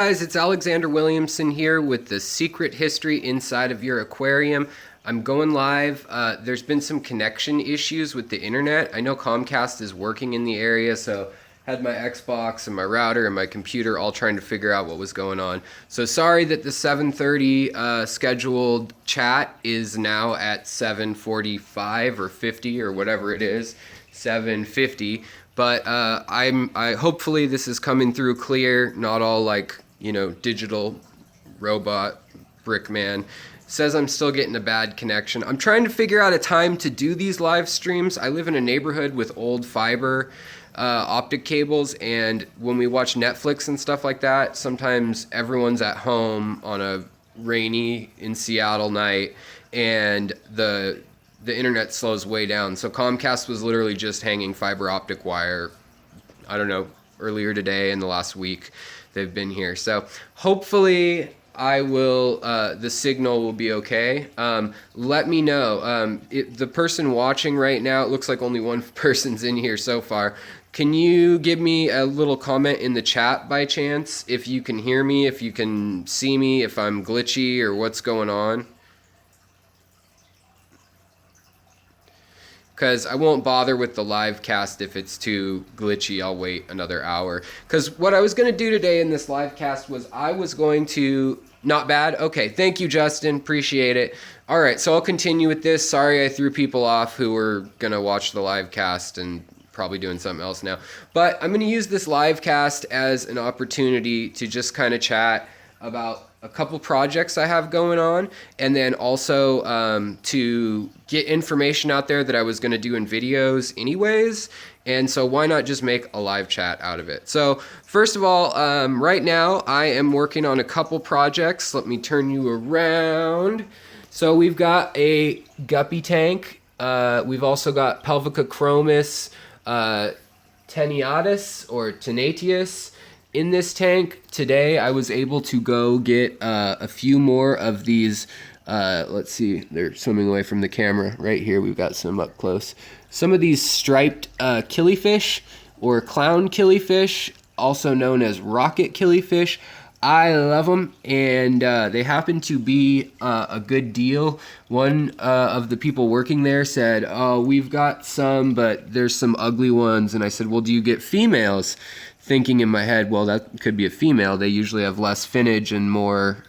Guys, it's Alexander Williamson here with the secret history inside of your aquarium. I'm going live. There's been some connection issues with the internet. I know Comcast is working in the area, so had my Xbox and my router and my computer all trying to figure out what was going on. So sorry that the 7:30 scheduled chat is now at 7:45 or 50 or whatever it is, 7:50. But I hopefully this is coming through clear, not all like digital robot brick man. Says I'm still getting a bad connection. I'm trying to figure out a time to do these live streams. I live in a neighborhood with old fiber optic cables, and when we watch Netflix and stuff like that, sometimes everyone's at home on a rainy in Seattle night, and the internet slows way down. So Comcast was literally just hanging fiber optic wire, I don't know, earlier today in the last week they've been here. So hopefully the signal will be okay. Let me know. The person watching right now, it looks like only one person's in here so far. Can you give me a little comment in the chat by chance if you can hear me, if you can see me, if I'm glitchy or what's going on? Because I won't bother with the live cast if it's too glitchy. I'll wait another hour. Because what I was going to do today in this live cast was I was going to... Not bad? Okay, thank you, Justin. Appreciate it. All right, so I'll continue with this. Sorry I threw people off who were going to watch the live cast and probably doing something else now. But I'm going to use this live cast as an opportunity to just kind of chat about a couple projects I have going on, and then also to get information out there that I was going to do in videos anyways. And so why not just make a live chat out of it? So first of all, right now I am working on a couple projects. Let me turn you around. So we've got a guppy tank. We've also got Pelvicochromis tenatus or tenatius in this tank. Today I was able to go get a few more of these. Let's see, they're swimming away from the camera. Right here we've got some up close. Some of these striped killifish or clown killifish, also known as rocket killifish. I love them, and they happen to be a good deal. One of the people working there said, "Oh, we've got some, but there's some ugly ones." And I said, "Well, do you get females?" Thinking in my head, well, that could be a female. They usually have less finnage and more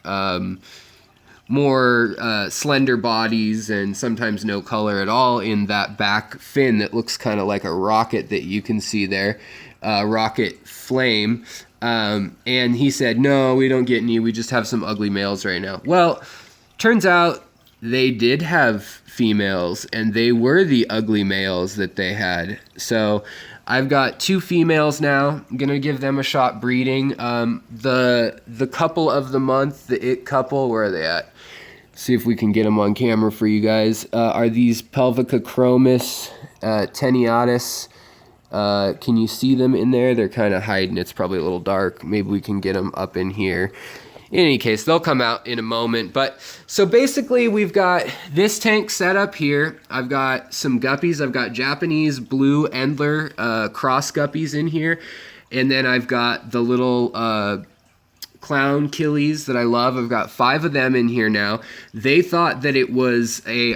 slender bodies, and sometimes no color at all in that back fin that looks kind of like a rocket that you can see there, rocket flame. And he said, "No, we don't get any. We just have some ugly males right now." Well, turns out they did have females, and they were the ugly males that they had. So I've got two females now. I'm gonna give them a shot breeding. The couple of the month, the it couple, where are they at? See if we can get them on camera for you guys. Are these Pelvicochromis tenatus? Can you see them in there? They're kind of hiding. It's probably a little dark. Maybe we can get them up in here. In any case, they'll come out in a moment. But so basically we've got this tank set up here. I've got some guppies. I've got Japanese blue Endler cross guppies in here. And then I've got the little clown killies that I love. I've got 5 of them in here now. They thought that it was a...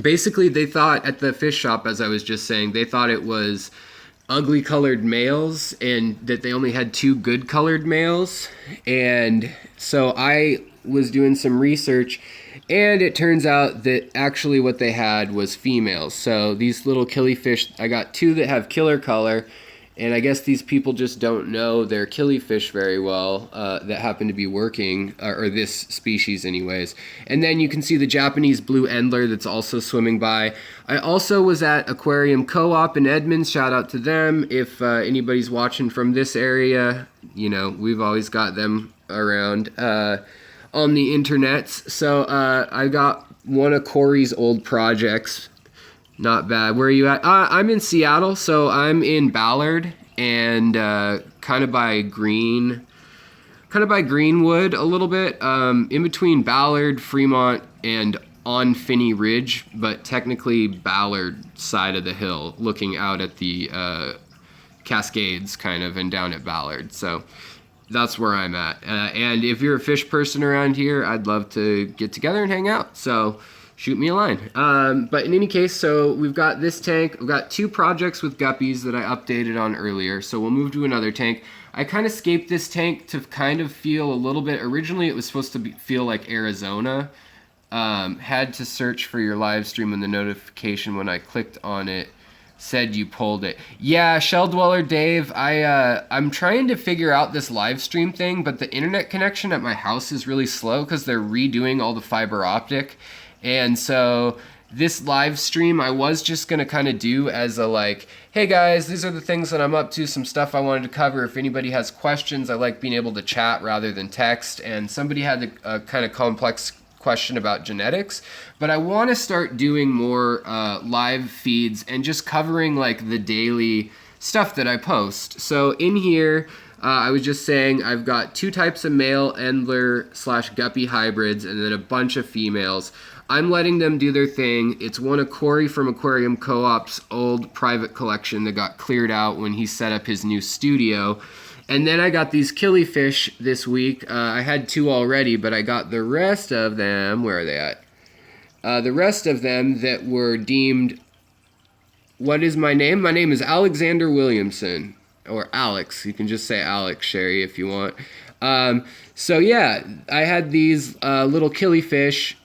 basically, they thought at the fish shop, as I was just saying, they thought it was ugly colored males and that they only had 2 good colored males. And so I was doing some research, and it turns out that actually what they had was females. So these little killifish, I got 2 that have killer color, and I guess these people just don't know their killifish very well that happen to be working, or this species anyways. And then you can see the Japanese blue Endler that's also swimming by. I also was at Aquarium Co-op in Edmonds. Shout out to them. If anybody's watching from this area, we've always got them around on the internets. So I got one of Corey's old projects. Not bad. Where are you at? I'm in Seattle, so I'm in Ballard and kind of by Greenwood a little bit, in between Ballard, Fremont, and on Finney Ridge, but technically Ballard side of the hill, looking out at the Cascades kind of, and down at Ballard. So that's where I'm at. And if you're a fish person around here, I'd love to get together and hang out. So shoot me a line. But in any case, so we've got this tank. We've got 2 projects with guppies that I updated on earlier. So we'll move to another tank. I kind of scaped this tank to kind of feel a little bit. Originally, it was supposed to feel like Arizona. Had to search for your live stream, and the notification when I clicked on it said you pulled it. Yeah, Shell Dweller Dave, I'm trying to figure out this live stream thing, but the internet connection at my house is really slow because they're redoing all the fiber optic. And so this live stream I was just going to kind of do as a like, hey guys, these are the things that I'm up to, some stuff I wanted to cover. If anybody has questions, I like being able to chat rather than text. And somebody had a kind of complex question about genetics, but I want to start doing more live feeds and just covering like the daily stuff that I post. So in here, I was just saying I've got 2 types of male Endler / guppy hybrids and then a bunch of females. I'm letting them do their thing. It's one of Corey from Aquarium Co-op's old private collection that got cleared out when he set up his new studio. And then I got these killifish this week. I had 2 already, but I got the rest of them. Where are they at? The rest of them that were deemed... What is my name? My name is Alexander Williamson. Or Alex. You can just say Alex, Sherry, if you want. So yeah, I had these little killifish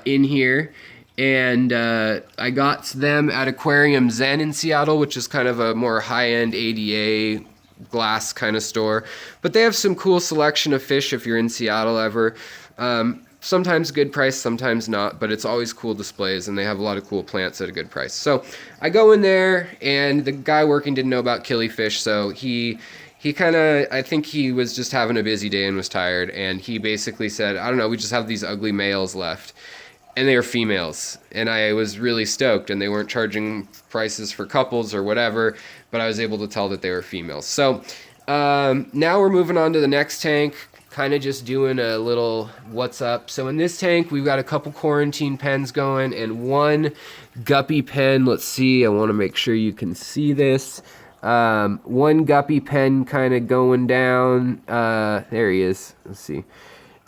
in here. And I got them at Aquarium Zen in Seattle, which is kind of a more high-end ADA glass kind of store, but they have some cool selection of fish if you're in Seattle ever. Sometimes good price, sometimes not, but it's always cool displays, and they have a lot of cool plants at a good price. So I go in there, and the guy working didn't know about killifish, so he kind of, I think he was just having a busy day and was tired, and he basically said, I don't know, we just have these ugly males left. And they were females, and I was really stoked, and they weren't charging prices for couples or whatever, but I was able to tell that they were females. So now we're moving on to the next tank, kind of just doing a little what's up. So in this tank, we've got a couple quarantine pens going and 1 guppy pen. Let's see, I want to make sure you can see this. 1 guppy pen kind of going down. There he is. Let's see.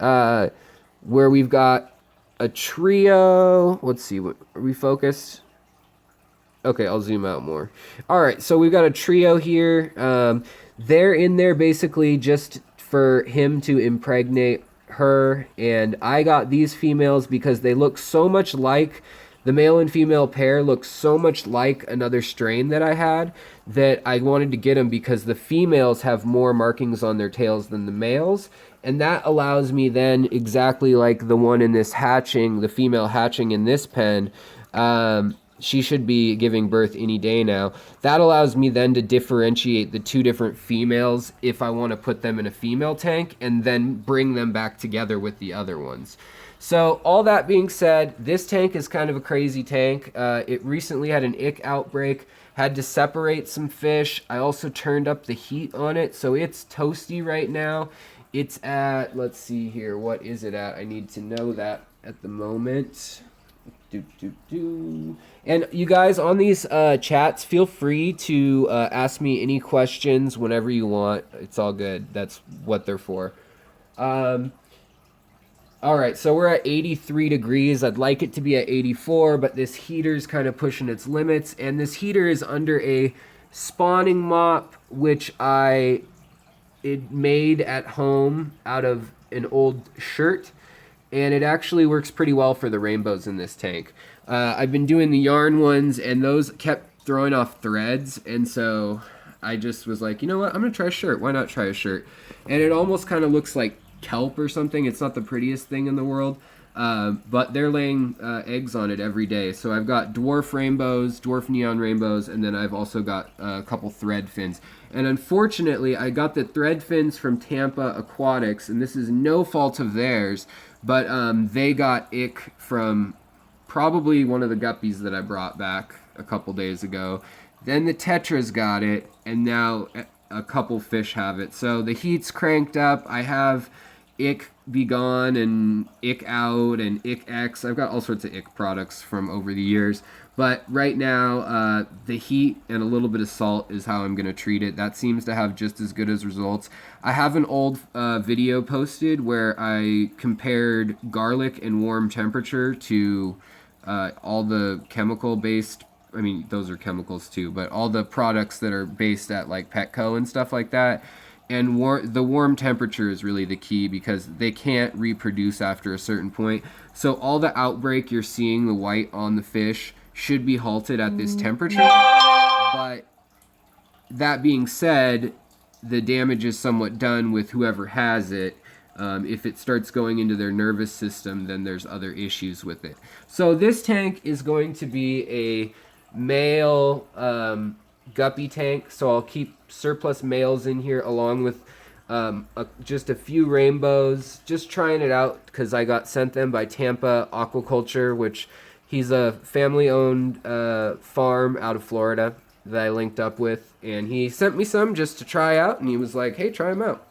Where we've got a trio. Let's see, what are we focused? Okay, I'll zoom out more. All right, so we've got a trio here. They're in there basically just for him to impregnate her, and I got these females because they look so much like the male and female pair look so much like another strain that I had that I wanted to get them because the females have more markings on their tails than the males. And that allows me then, exactly like the one in this hatching, the female hatching in this pen, she should be giving birth any day now. That allows me then to differentiate the 2 different females if I want to put them in a female tank and then bring them back together with the other ones. So all that being said, this tank is kind of a crazy tank. It recently had an ick outbreak, had to separate some fish. I also turned up the heat on it, so it's toasty right now. It's at, let's see here, what is it at? I need to know that at the moment. And you guys on these chats, feel free to ask me any questions whenever you want. It's all good. That's what they're for. All right, so we're at 83 degrees. I'd like it to be at 84, but this heater's kind of pushing its limits. And this heater is under a spawning mop, which it made at home out of an old shirt, and it actually works pretty well for the rainbows in this tank. I've been doing the yarn ones, and those kept throwing off threads, and so I just was like, you know what, I'm gonna try a shirt. Why not try a shirt? And it almost kind of looks like kelp or something. It's not the prettiest thing in the world, but they're laying eggs on it every day. So I've got dwarf rainbows, dwarf neon rainbows, and then I've also got a couple thread fins. And unfortunately, I got the thread fins from Tampa Aquatics, and this is no fault of theirs, but they got ick from probably one of the guppies that I brought back a couple days ago. Then the tetras got it, and now a couple fish have it. So the heat's cranked up. I have ick be gone and ick out and ick X. I've got all sorts of ick products from over the years. But right now, the heat and a little bit of salt is how I'm going to treat it. That seems to have just as good as results. I have an old video posted where I compared garlic and warm temperature to all the chemical based, I mean, those are chemicals too, but all the products that are based at like Petco and stuff like that. And the warm temperature is really the key because they can't reproduce after a certain point. So all the outbreak you're seeing, the white on the fish, should be halted at this temperature. But that being said, the damage is somewhat done with whoever has it. If it starts going into their nervous system, then there's other issues with it. So this tank is going to be a male guppy tank. So I'll keep surplus males in here along with just a few rainbows. Just trying it out because I got sent them by Tampa Aquaculture, which he's a family-owned farm out of Florida that I linked up with. And he sent me some just to try out. And he was like, hey, try them out.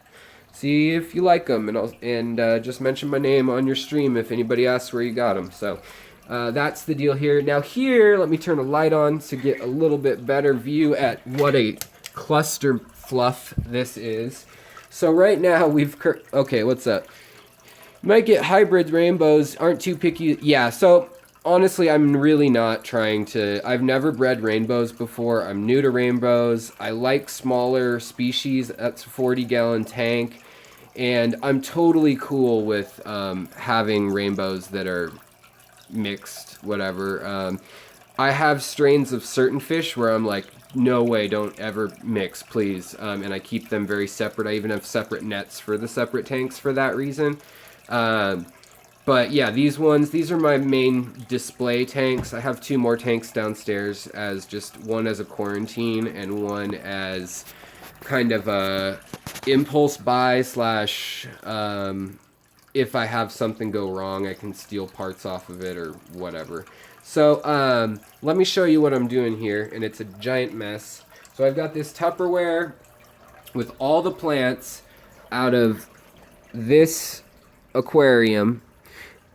See if you like them, and just mention my name on your stream if anybody asks where you got them. So that's the deal here. Now here, let me turn a light on to get a little bit better view at what a cluster fluff this is. So right now okay, what's up? You might get hybrid rainbows, aren't too picky. Yeah, so honestly, I'm really not trying to. I've never bred rainbows before. I'm new to rainbows. I like smaller species. That's a 40-gallon tank. And I'm totally cool with having rainbows that are mixed, whatever. I have strains of certain fish where I'm like, no way, don't ever mix, please. And I keep them very separate. I even have separate nets for the separate tanks for that reason. But yeah, these are my main display tanks. I have 2 more tanks downstairs, as just one as a quarantine and one as kind of a impulse buy slash if I have something go wrong, I can steal parts off of it or whatever. So let me show you what I'm doing here, and it's a giant mess. So I've got this Tupperware with all the plants out of this aquarium,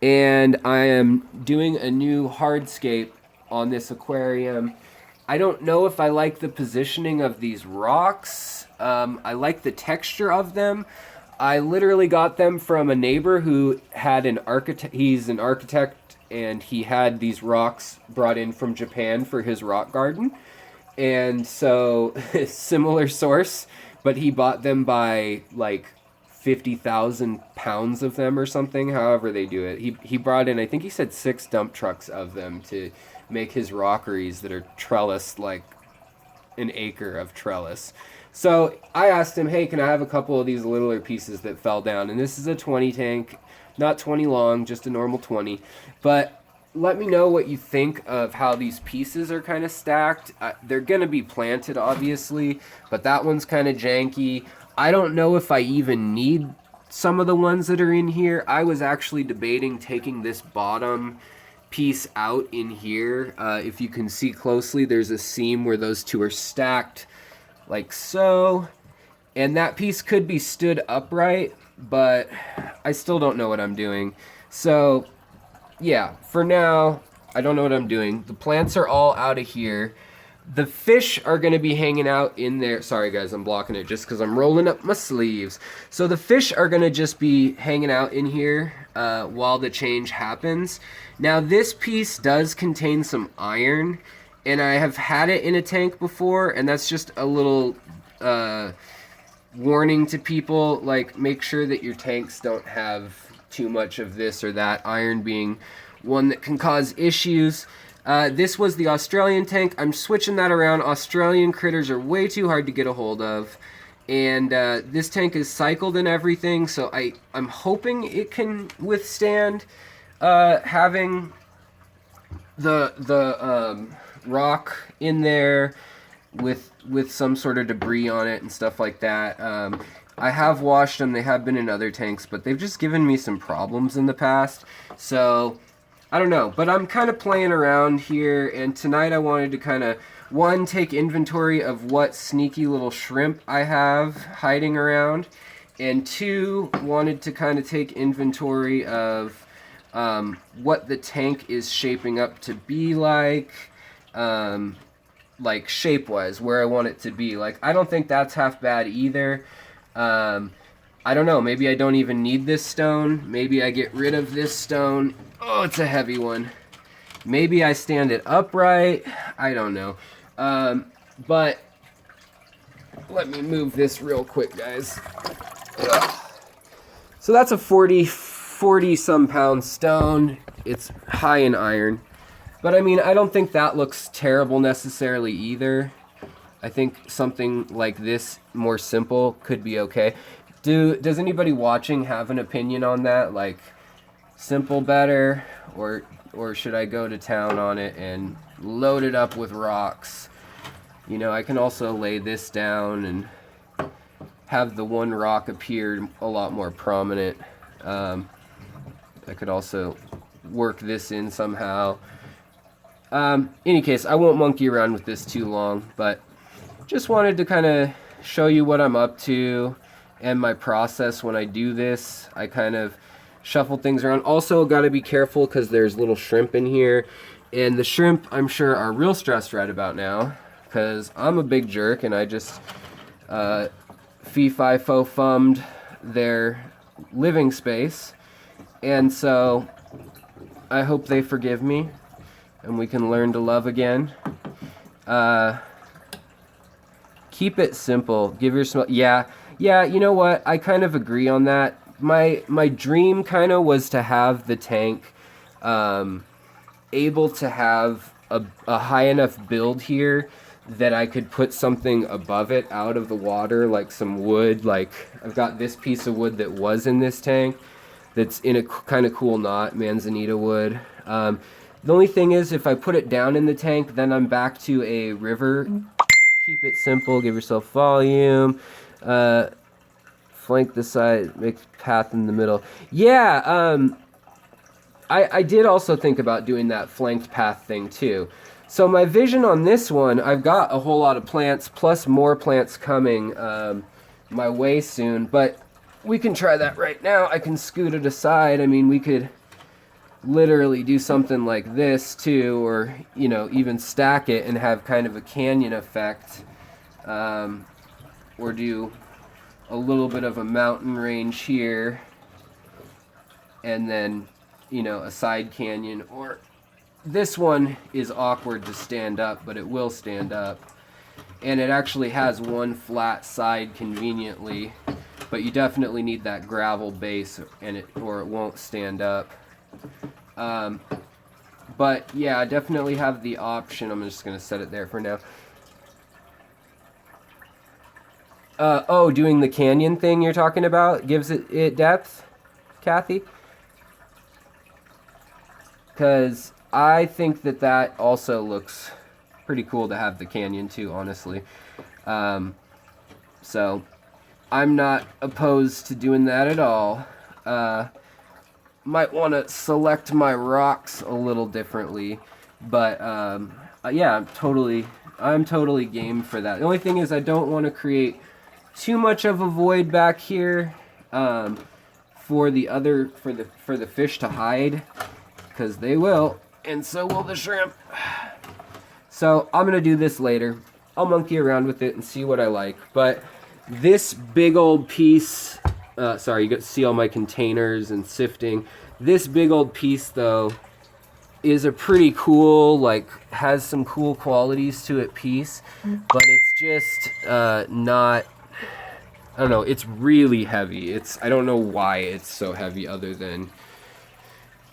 and I am doing a new hardscape on this aquarium. I don't know if I like the positioning of these rocks. I like the texture of them. I literally got them from a neighbor who had an architect. He's an architect, and he had these rocks brought in from Japan for his rock garden. And so, similar source, but he bought them by like 50,000 pounds of them or something, however they do it. He brought in, I think he said 6 dump trucks of them to make his rockeries that are trellised like an acre of trellis. So I asked him, hey, can I have a couple of these littler pieces that fell down? And this is a 20 tank, not 20 long, just a normal 20. But let me know what you think of how these pieces are kind of stacked. They're going to be planted, obviously, but that one's kind of janky. I don't know if I even need some of the ones that are in here. I was actually debating taking this bottom piece out in here. If you can see closely, there's a seam where those two are stacked like so, and that piece could be stood upright, but I still don't know what I'm doing. So yeah, for now, I don't know what I'm doing. The plants are all out of here. The fish are going to be hanging out in there. Sorry guys, I'm blocking it just because I'm rolling up my sleeves. So the fish are going to just be hanging out in here while the change happens. Now this piece does contain some iron, and I have had it in a tank before, and that's just a little warning to people, like make sure that your tanks don't have too much of this or that, iron being one that can cause issues. This was the Australian tank. I'm switching that around. Australian critters are way too hard to get a hold of. And this tank is cycled and everything, so I'm hoping it can withstand having the rock in there with some sort of debris on it and stuff like that. I have washed them. They have been in other tanks, but they've just given me some problems in the past. So I don't know, but I'm kind of playing around here, and tonight I wanted to kind of, one, take inventory of what sneaky little shrimp I have hiding around, and 2, wanted to kind of take inventory of what the tank is shaping up to be like. like shape-wise, where I want it to be. Like, I don't think that's half bad either. I don't know, maybe I don't even need this stone. Maybe I get rid of this stone. Oh, it's a heavy one. Maybe I stand it upright. I don't know. But let me move this real quick, guys. Ugh. So that's a 40 some pound stone. It's high in iron. But I mean, I don't think that looks terrible necessarily either. I think something like this, more simple, could be okay. Does anybody watching have an opinion on that? Like, simple better, or should I go to town on it and load it up with rocks? You know, I can also lay this down and have the one rock appear a lot more prominent. I could also work this in somehow. Any case, I won't monkey around with this too long, but just wanted to kind of show you what I'm up to and my process when I do this. I kind of shuffle things around. Also, got to be careful because there's little shrimp in here, and the shrimp, I'm sure, are real stressed right about now because I'm a big jerk and I just fee-fi-fo-fummed their living space, and so I hope they forgive me and we can learn to love again. Keep it simple. Give yourself, yeah, you know what? I kind of agree on that. My dream kind of was to have the tank able to have a high enough build here that I could put something above it out of the water, like some wood. Like, I've got this piece of wood that was in this tank that's in a kind of cool knot, manzanita wood. The only thing is, if I put it down in the tank, then I'm back to a river. Keep it simple, give yourself volume. Flank the side, make path in the middle. Yeah, I did also think about doing that flanked path thing too. So my vision on this one, I've got a whole lot of plants, plus more plants coming my way soon, but we can try that right now. I can scoot it aside. I mean, we could literally do something like this too, or, you know, even stack it and have kind of a canyon effect, or do a little bit of a mountain range here, and then, you know, a side canyon. Or this one is awkward to stand up, but it will stand up, and it actually has one flat side conveniently, but you definitely need that gravel base or it won't stand up. But yeah, I definitely have the option. I'm just gonna set it there for now. Oh, doing the canyon thing you're talking about gives it depth, Kathy? Because I think that also looks pretty cool to have the canyon too, honestly. So I'm not opposed to doing that at all. Might want to select my rocks a little differently, but yeah, I'm totally game for that. The only thing is I don't want to create too much of a void back here for the fish to hide, because they will, and so will the shrimp. So I'm gonna do this later. I'll monkey around with it and see what I like. But this big old piece, sorry, you get to see all my containers and sifting. This big old piece, though, is a pretty cool, like, has some cool qualities to it piece, but it's just not, I don't know, it's really heavy. I don't know why it's so heavy other than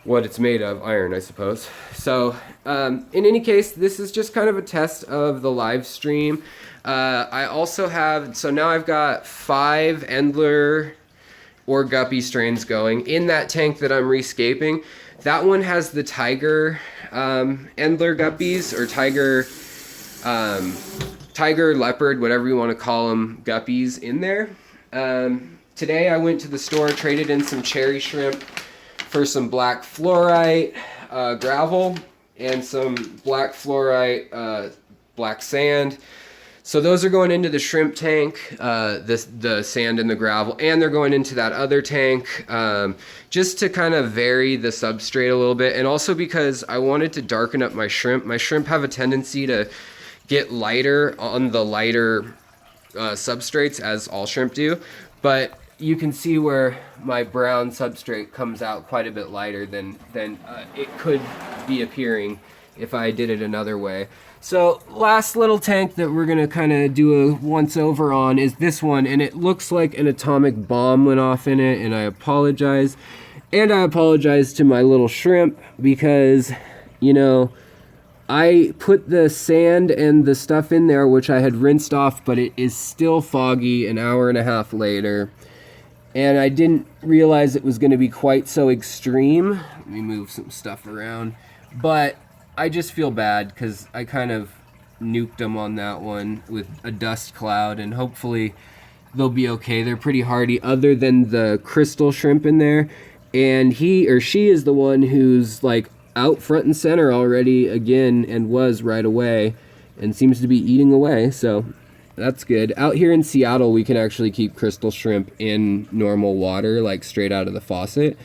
what it's made of, iron, I suppose. So, in any case, this is just kind of a test of the live stream. I also have, so now I've got 5 Endler or guppy strains going in that tank that I'm rescaping. That one has the tiger Endler guppies, or tiger leopard, whatever you want to call them, guppies in there. Today I went to the store, traded in some cherry shrimp for some black fluorite gravel and some black fluorite black sand. So those are going into the shrimp tank, the sand and the gravel, and they're going into that other tank, just to kind of vary the substrate a little bit, and also because I wanted to darken up my shrimp. My shrimp have a tendency to get lighter on the lighter substrates, as all shrimp do, but you can see where my brown substrate comes out quite a bit lighter than it could be appearing if I did it another way. So last little tank that we're gonna kind of do a once over on is this one, and it looks like an atomic bomb went off in it, and I apologize. And I apologize to my little shrimp because, you know, I put the sand and the stuff in there, which I had rinsed off, but it is still foggy an hour and a half later. And I didn't realize it was gonna be quite so extreme. Let me move some stuff around. But I just feel bad because I kind of nuked them on that one with a dust cloud, and hopefully they'll be okay. They're pretty hardy other than the crystal shrimp in there. And he or she is the one who's like out front and center already again, and was right away, and seems to be eating away. So that's good. Out here in Seattle, we can actually keep crystal shrimp in normal water, like straight out of the faucet.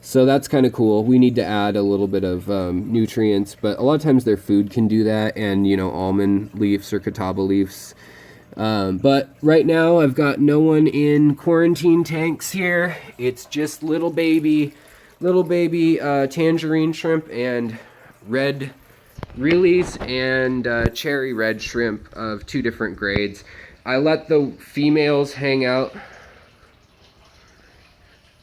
So that's kind of cool. We need to add a little bit of nutrients, but a lot of times their food can do that, and, you know, almond leaves or catawba leaves. But right now I've got no one in quarantine tanks here. It's just little baby tangerine shrimp and red realies and cherry red shrimp of 2 different grades. I let the females hang out.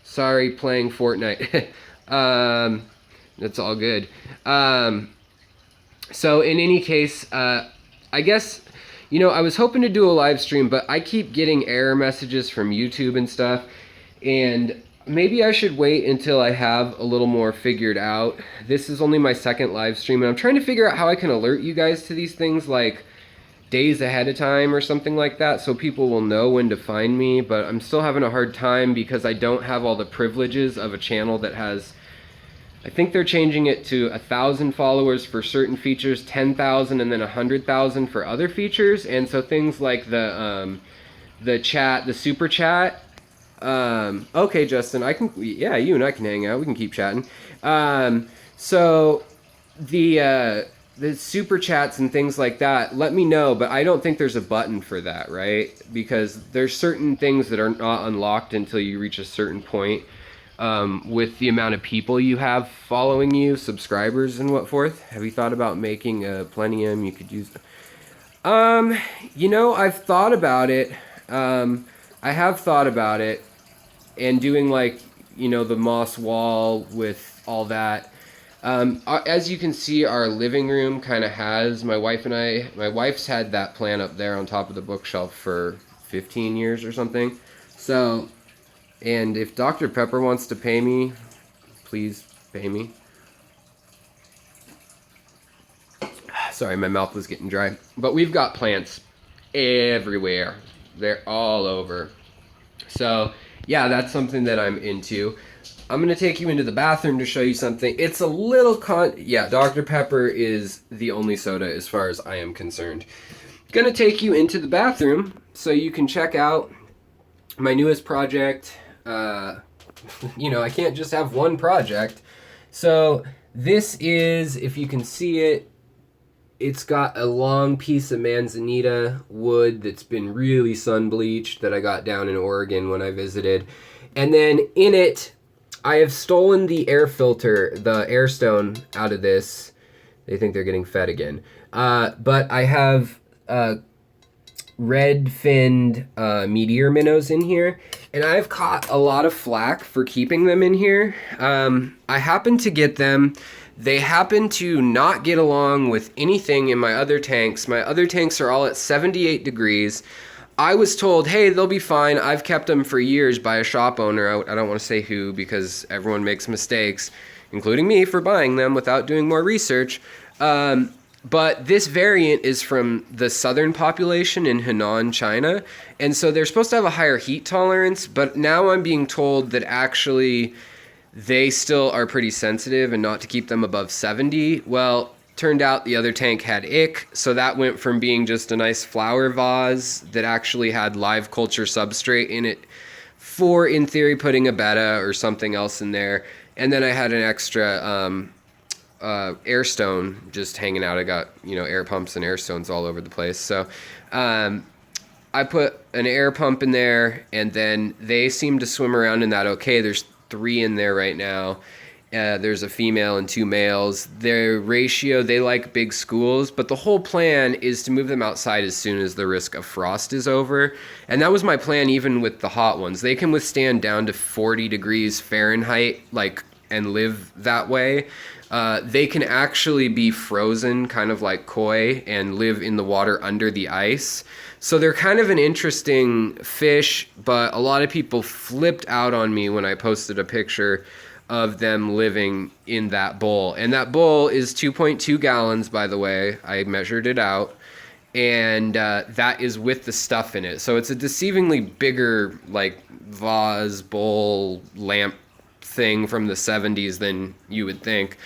Sorry, playing Fortnite. That's all good. So in any case, I guess, you know, I was hoping to do a live stream, but I keep getting error messages from YouTube and stuff, and maybe I should wait until I have a little more figured out. This is only my 2nd live stream, and I'm trying to figure out how I can alert you guys to these things, like days ahead of time or something like that, so people will know when to find me. But I'm still having a hard time because I don't have all the privileges of a channel that has, I think they're changing it to 1,000 followers for certain features, 10,000, and then 100,000 for other features. And so things like the chat, the super chat. Okay, Justin, yeah, you and I can hang out. We can keep chatting. So the super chats and things like that, let me know, but I don't think there's a button for that, right? Because there's certain things that are not unlocked until you reach a certain point, with the amount of people you have following you, subscribers and what forth. Have you thought about making a Plenium you could use? You know, I've thought about it. I have thought about it, and doing, like, you know, the moss wall with all that. As you can see, our living room kind of has, my wife's had that plant up there on top of the bookshelf for 15 years or something. So, and if Dr. Pepper wants to pay me, please pay me. Sorry, my mouth was getting dry. But we've got plants everywhere. They're all over. So, yeah, that's something that I'm into. I'm going to take you into the bathroom to show you something. It's a little yeah, Dr. Pepper is the only soda as far as I am concerned. Going to take you into the bathroom so you can check out my newest project. You know, I can't just have one project. So this is, if you can see it, it's got a long piece of manzanita wood that's been really sun bleached that I got down in Oregon when I visited. And then in it, I have stolen the air filter, the air stone out of this. They think they're getting fed again. But I have red-finned meteor minnows in here. And I've caught a lot of flack for keeping them in here. I happen to get them. They happen to not get along with anything in my other tanks. My other tanks are all at 78 degrees. I was told, hey, they'll be fine. I've kept them for years by a shop owner. I don't want to say who because everyone makes mistakes, including me, for buying them without doing more research. But this variant is from the southern population in Henan, China. And so they're supposed to have a higher heat tolerance. But now I'm being told that actually they still are pretty sensitive and not to keep them above 70. Well, turned out the other tank had ick, so that went from being just a nice flower vase that actually had live culture substrate in it for, in theory, putting a betta or something else in there. And then I had an extra air stone just hanging out. I got, air pumps and air stones all over the place. So I put an air pump in there, and then they seem to swim around in that okay. There's 3 in there right now. There's a female and 2 males. Their ratio, they like big schools, but the whole plan is to move them outside as soon as the risk of frost is over. And that was my plan even with the hot ones. They can withstand down to 40 degrees Fahrenheit, and live that way. They can actually be frozen, kind of like koi, and live in the water under the ice. So they're kind of an interesting fish, but a lot of people flipped out on me when I posted a picture of them living in that bowl. And that bowl is 2.2 gallons, by the way. I measured it out. And that is with the stuff in it. So it's a deceivingly bigger, vase, bowl, lamp thing from the 70s than you would think.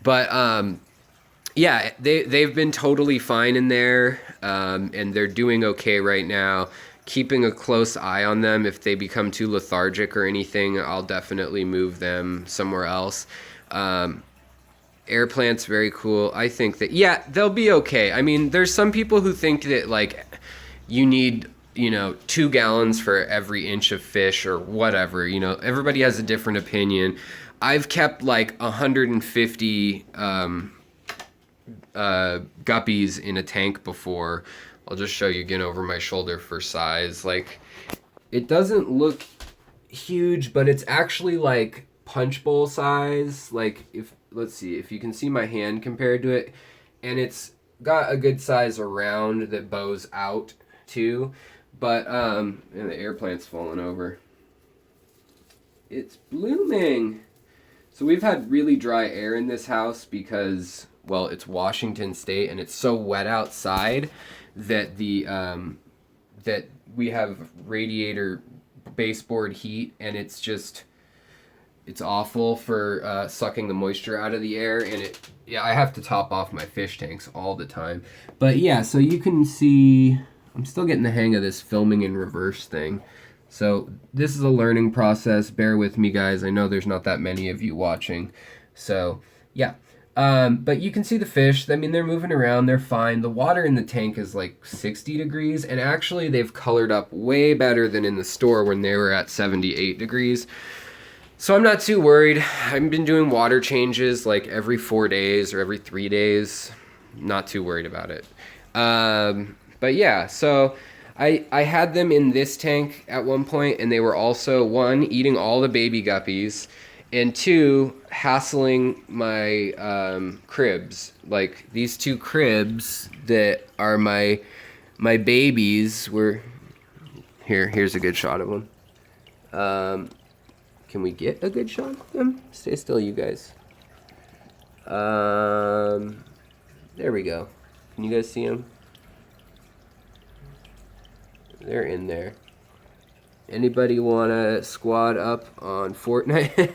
But yeah, they've been totally fine in there, and they're doing okay right now. Keeping a close eye on them. If they become too lethargic or anything, I'll definitely move them somewhere else. Air plant's very cool. I think that, yeah, they'll be okay. I mean, there's some people who think that you need 2 gallons for every inch of fish or whatever. Everybody has a different opinion. I've kept 150 guppies in a tank before. I'll just show you again over my shoulder for size. It doesn't look huge, but it's actually punch bowl size. Let's see if you can see my hand compared to it, and it's got a good size around that bows out too. But and the air plant's falling over. It's blooming. So we've had really dry air in this house because, well, it's Washington State and it's so wet outside that that we have radiator baseboard heat, and it's awful for sucking the moisture out of the air, and I have to top off my fish tanks all the time. But yeah, so you can see I'm still getting the hang of this filming in reverse thing. So this is a learning process. Bear with me, guys. I know there's not that many of you watching. So yeah. But you can see the fish. I mean, they're moving around. They're fine. The water in the tank is 60 degrees. And actually, they've colored up way better than in the store when they were at 78 degrees. So I'm not too worried. I've been doing water changes every 4 days or every 3 days. Not too worried about it. But yeah, so I had them in this tank at one point, and they were also, 1, eating all the baby guppies, and 2, hassling my cribs. These 2 cribs that are my babies were... Here's a good shot of them. Can we get a good shot of them? Stay still, you guys. There we go. Can you guys see them? They're in there. Anybody want to squad up on Fortnite?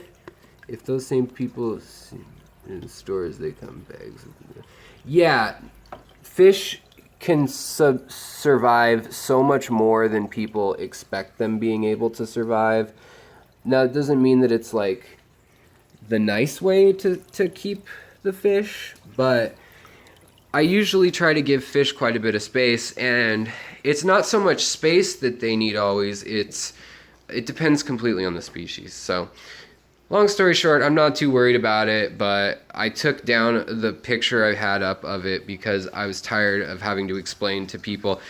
If those same people in the stores, they come bags. Yeah, fish can survive so much more than people expect them being able to survive. Now, it doesn't mean that it's the nice way to keep the fish, but I usually try to give fish quite a bit of space, and it's not so much space that they need always, it depends completely on the species. So long story short, I'm not too worried about it, but I took down the picture I had up of it because I was tired of having to explain to people.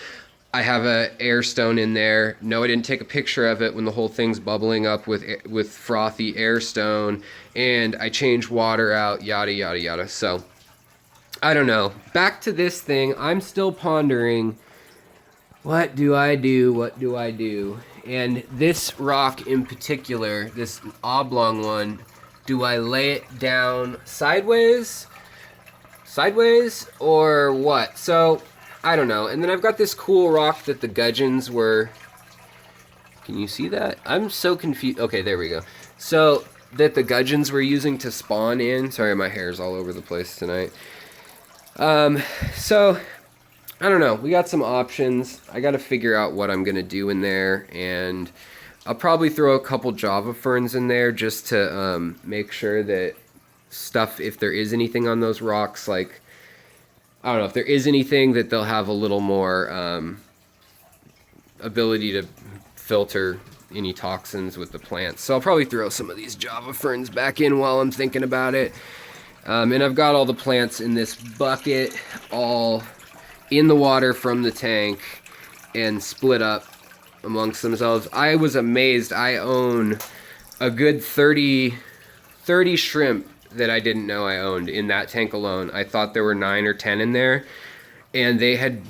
I have a air stone in there. No, I didn't take a picture of it when the whole thing's bubbling up with frothy air stone, and I changed water out, yada, yada, yada. So I don't know. Back to this thing. I'm still pondering, what do I do? What do I do? And this rock in particular, this oblong one, do I lay it down sideways? Or what? So, I don't know. And then I've got this cool rock that the gudgeons were... Can you see that? I'm so confused. Okay, there we go. So, that the gudgeons were using to spawn in. Sorry, my hair's all over the place tonight. So I don't know. We got some options. I got to figure out what I'm gonna do in there, and I'll probably throw a couple Java ferns in there just to make sure that stuff, if there is anything on those rocks, like I don't know if there is anything, that they'll have a little more ability to filter any toxins with the plants. So I'll probably throw some of these Java ferns back in while I'm thinking about it. And I've got all the plants in this bucket, all in the water from the tank and split up amongst themselves. I was amazed. I own a good 30 shrimp that I didn't know I owned in that tank alone. I thought there were 9 or 10 in there, and they had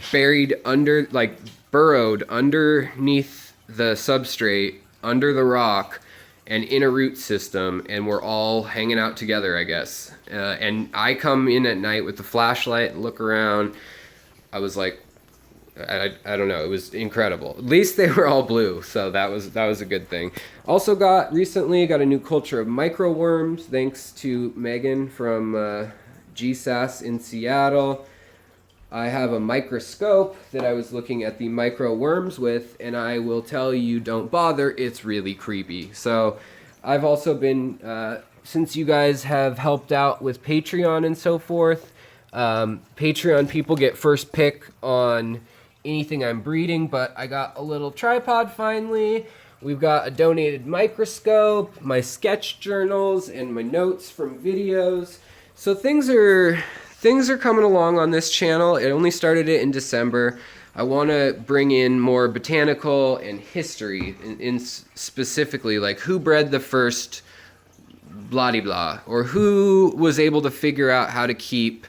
burrowed underneath the substrate, under the rock, and in a root system, and we're all hanging out together, I guess. And I come in at night with the flashlight and look around. I was like, I don't know, it was incredible. At least they were all blue, so that was a good thing. Also recently got a new culture of microworms, thanks to Megan from GSAS in Seattle. I have a microscope that I was looking at the microworms with, and I will tell you, don't bother, it's really creepy. So I've also been, since you guys have helped out with Patreon and so forth, Patreon people get first pick on anything I'm breeding, but I got a little tripod finally. We've got a donated microscope, my sketch journals, and my notes from videos. So things are coming along on this channel. It only started it in December. I want to bring in more botanical and history, in specifically like who bred the first blah de blah, or who was able to figure out how to keep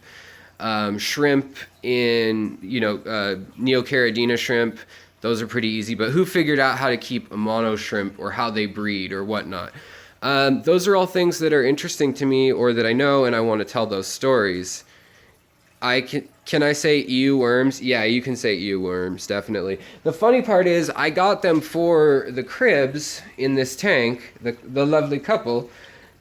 shrimp in, Neocaridina shrimp. Those are pretty easy, but who figured out how to keep a mono shrimp, or how they breed or whatnot. Those are all things that are interesting to me, or that I know, and I want to tell those stories. Can I say EU worms? Yeah, you can say EU worms, definitely. The funny part is I got them for the cribs in this tank, the lovely couple,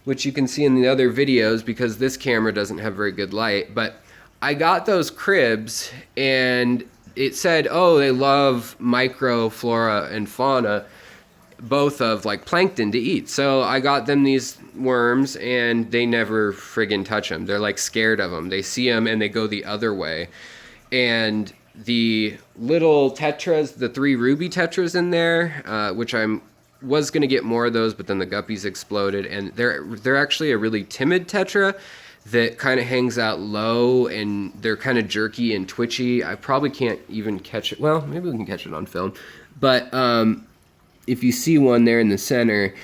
which you can see in the other videos because this camera doesn't have very good light. But I got those cribs, and it said, oh, they love microflora and fauna, both of like plankton to eat. So I got them these worms, and they never friggin' touch them. They're like scared of them. They see them and they go the other way. And the little tetras, the 3 ruby tetras in there, which was gonna get more of those, but then the guppies exploded, and they're actually a really timid tetra that kind of hangs out low, and they're kind of jerky and twitchy. I probably can't even catch it. Well, maybe we can catch it on film. But if you see one there in the center,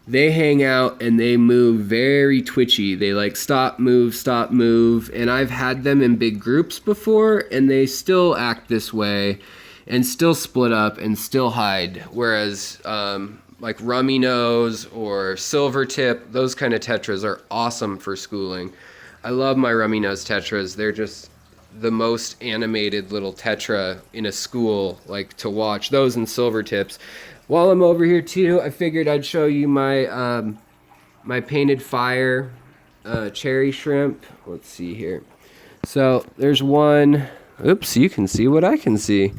they hang out and they move very twitchy. They like stop, move, and I've had them in big groups before, and they still act this way and still split up and still hide. Whereas like rummy nose or silver tip, those kind of tetras are awesome for schooling. I love my rummy nose tetras. They're just the most animated little tetra in a school, like to watch. Those and silver tips. While I'm over here too, I figured I'd show you my my painted fire cherry shrimp. Let's see here. So there's one. Oops, you can see what I can see.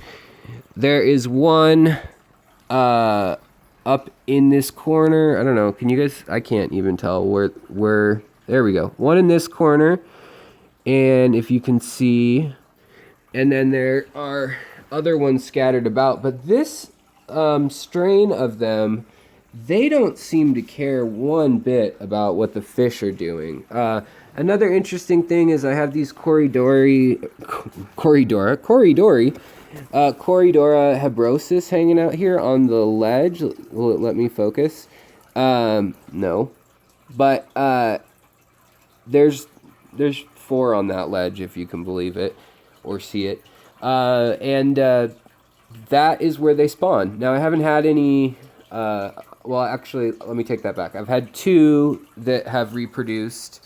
There is one up in this corner. I don't know. Can you guys? I can't even tell where. There we go. One in this corner, and if you can see, and then there are other ones scattered about. But this strain of them, they don't seem to care one bit about what the fish are doing. Another interesting thing is I have these Corydora hebrosis hanging out here on the ledge. Will it let me focus? No. But there's 4 on that ledge, if you can believe it or see it. And that is where they spawn. Now, I haven't had any... well, actually, let me take that back. I've had 2 that have reproduced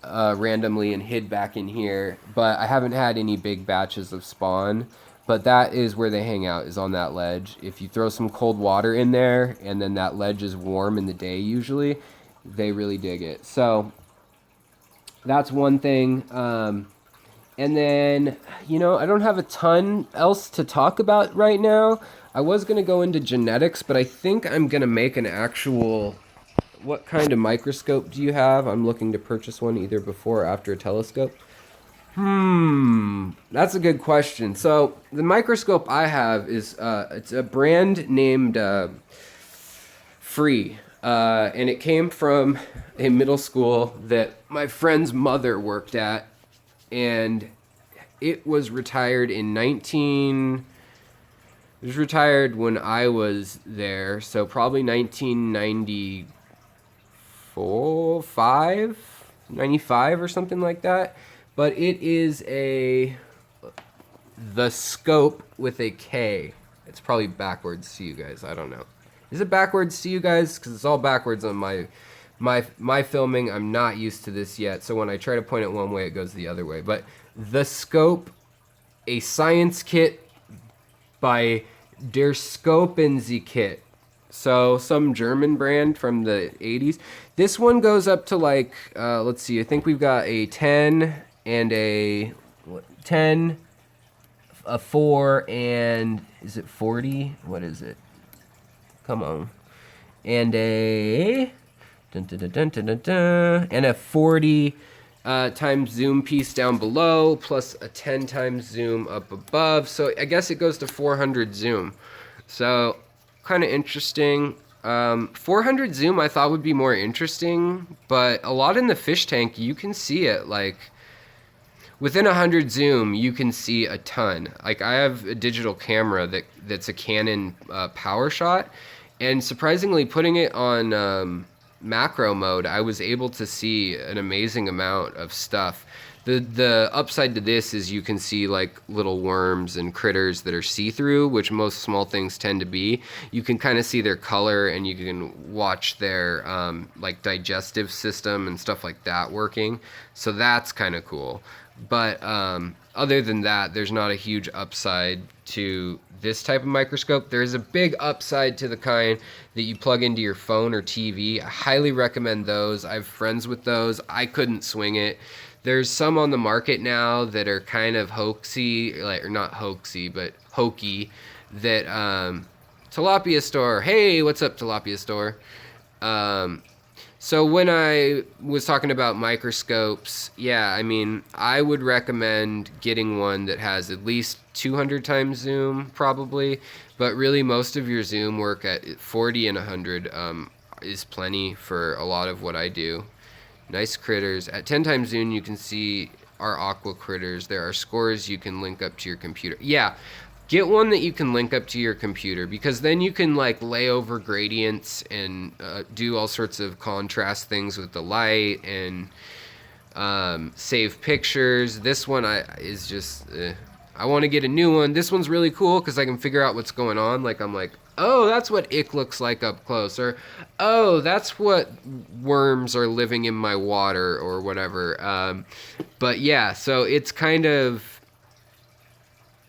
randomly and hid back in here, but I haven't had any big batches of spawn. But that is where they hang out, is on that ledge. If you throw some cold water in there, and then that ledge is warm in the day usually, they really dig it. So that's one thing. And then, I don't have a ton else to talk about right now. I was going to go into genetics, but I think I'm going to make an actual. What kind of microscope do you have? I'm looking to purchase one either before or after a telescope. That's a good question. So the microscope I have is it's a brand named Free, and it came from a middle school that my friend's mother worked at, and it was retired in 19. It was retired when I was there, so probably 1994, 95 or something like that. But it is the scope with a K. It's probably backwards to you guys. I don't know. Is it backwards to you guys? Because it's all backwards on my filming. I'm not used to this yet, so when I try to point it one way, it goes the other way. But the scope, a science kit by Der Kit. So some German brand from the 80s. This one goes up to like, let's see, I think we've got a 10 and a 10, a 4, and is it 40? What is it? Come on. And a dun, dun, dun, dun, dun, dun, dun, and a 40 times zoom piece down below, plus a 10 times zoom up above. So I guess it goes to 400 zoom. So kind of interesting. 400 zoom I thought would be more interesting, but a lot in the fish tank, you can see it like within 100 zoom, you can see a ton. Like I have a digital camera that's a Canon power shot, and surprisingly putting it on macro mode, I was able to see an amazing amount of stuff. The upside to this is you can see like little worms and critters that are see-through, which most small things tend to be. You can kind of see their color, and you can watch their like digestive system and stuff like that working. So that's kind of cool. But other than that, there's not a huge upside to this type of microscope. There is a big upside to the kind that you plug into your phone or TV. I highly recommend those. I have friends with those. I couldn't swing it. There's some on the market now that are kind of hoaxy, like, or not hoaxy, but hokey, that Tilapia Store. Hey, what's up, Tilapia Store? So when I was talking about microscopes, yeah, I mean, I would recommend getting one that has at least 200 times zoom, probably. But really, most of your zoom work at 40 and 100 is plenty for a lot of what I do. Nice critters. At 10 times zoom, you can see our aqua critters. There are scores you can link up to your computer. Yeah, get one that you can link up to your computer, because then you can like lay over gradients and do all sorts of contrast things with the light and save pictures. This one is just, I want to get a new one. This one's really cool because I can figure out what's going on. Like I'm like, oh, that's what ick looks like up close, or oh, that's what worms are living in my water, or whatever. But yeah, so it's kind of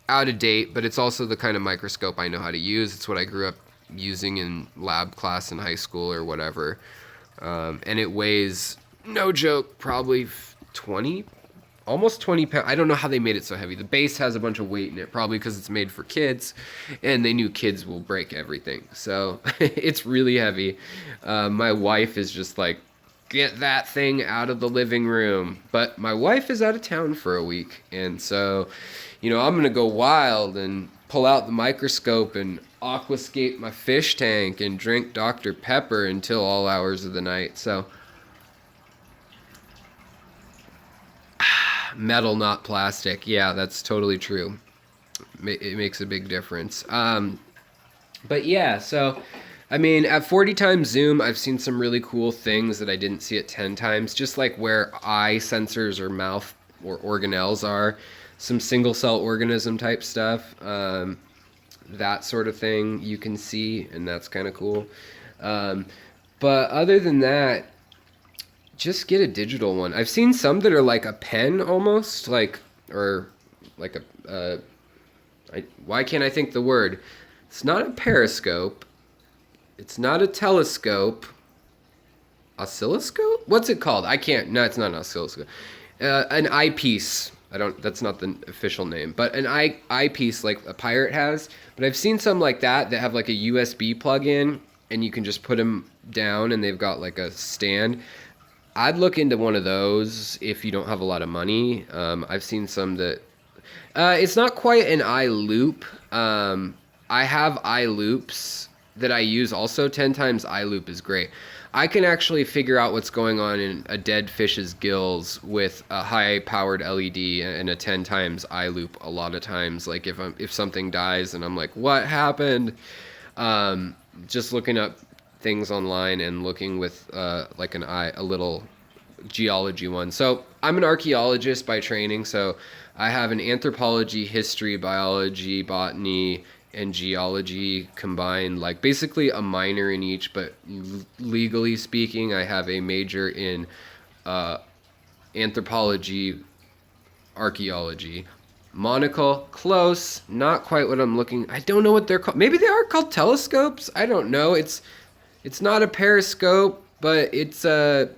out of date, but it's also the kind of microscope I know how to use. It's what I grew up using in lab class in high school or whatever. And it weighs, no joke, probably 20, almost 20 pounds. I don't know how they made it so heavy. The base has a bunch of weight in it, probably because it's made for kids, and they knew kids will break everything. So it's really heavy. My wife is just like, get that thing out of the living room. But my wife is out of town for a week, and so, I'm going to go wild and pull out the microscope and aquascape my fish tank and drink Dr. Pepper until all hours of the night. So metal, not plastic. Yeah, that's totally true. It makes a big difference. But yeah, so I mean, at 40 times zoom, I've seen some really cool things that I didn't see at 10 times, just like where eye sensors or mouth or organelles are, some single cell organism type stuff, that sort of thing you can see, and that's kind of cool. But other than that, just get a digital one. I've seen some that are like a pen almost, or like why can't I think the word? It's not a periscope. It's not a telescope. Oscilloscope? What's it called? No, it's not an oscilloscope. An eyepiece. I don't. That's not the official name, but an eyepiece like a pirate has. But I've seen some like that have like a USB plug-in, and you can just put them down, and they've got like a stand. I'd look into one of those if you don't have a lot of money. I've seen some that it's not quite an eye loop. I have eye loops that I use also. 10 times eye loop is great. I can actually figure out what's going on in a dead fish's gills with a high-powered LED and a 10 times eye loop a lot of times. Like if something dies and I'm like, what happened? Just looking up things online and looking with like a little geology one. So I'm an archaeologist by training, so I have an anthropology, history, biology, botany, and geology combined, like basically a minor in each, but legally speaking, I have a major in anthropology, archaeology. Monocle, close, not quite what I'm looking. I don't know what they're called. Maybe they are called telescopes. I don't know. It's not a periscope, but it's the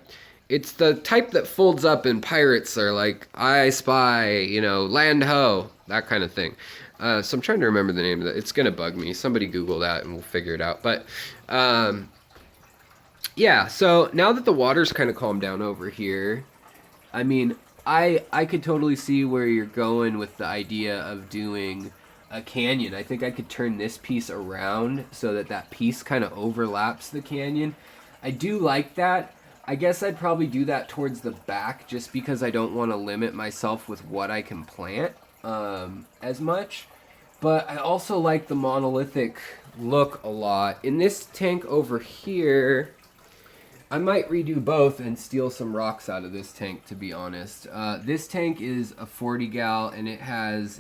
type that folds up, and pirates are like, I spy, land ho, that kind of thing. So I'm trying to remember the name of that. It's going to bug me. Somebody Google that and we'll figure it out. But yeah, so now that the water's kind of calmed down over here, I mean, I could totally see where you're going with the idea of doing a canyon. I think I could turn this piece around so that piece kind of overlaps the canyon. I do like that. I guess I'd probably do that towards the back just because I don't want to limit myself with what I can plant as much. But I also like the monolithic look a lot. In this tank over here, I might redo both and steal some rocks out of this tank, to be honest. This tank is a 40 gal, and it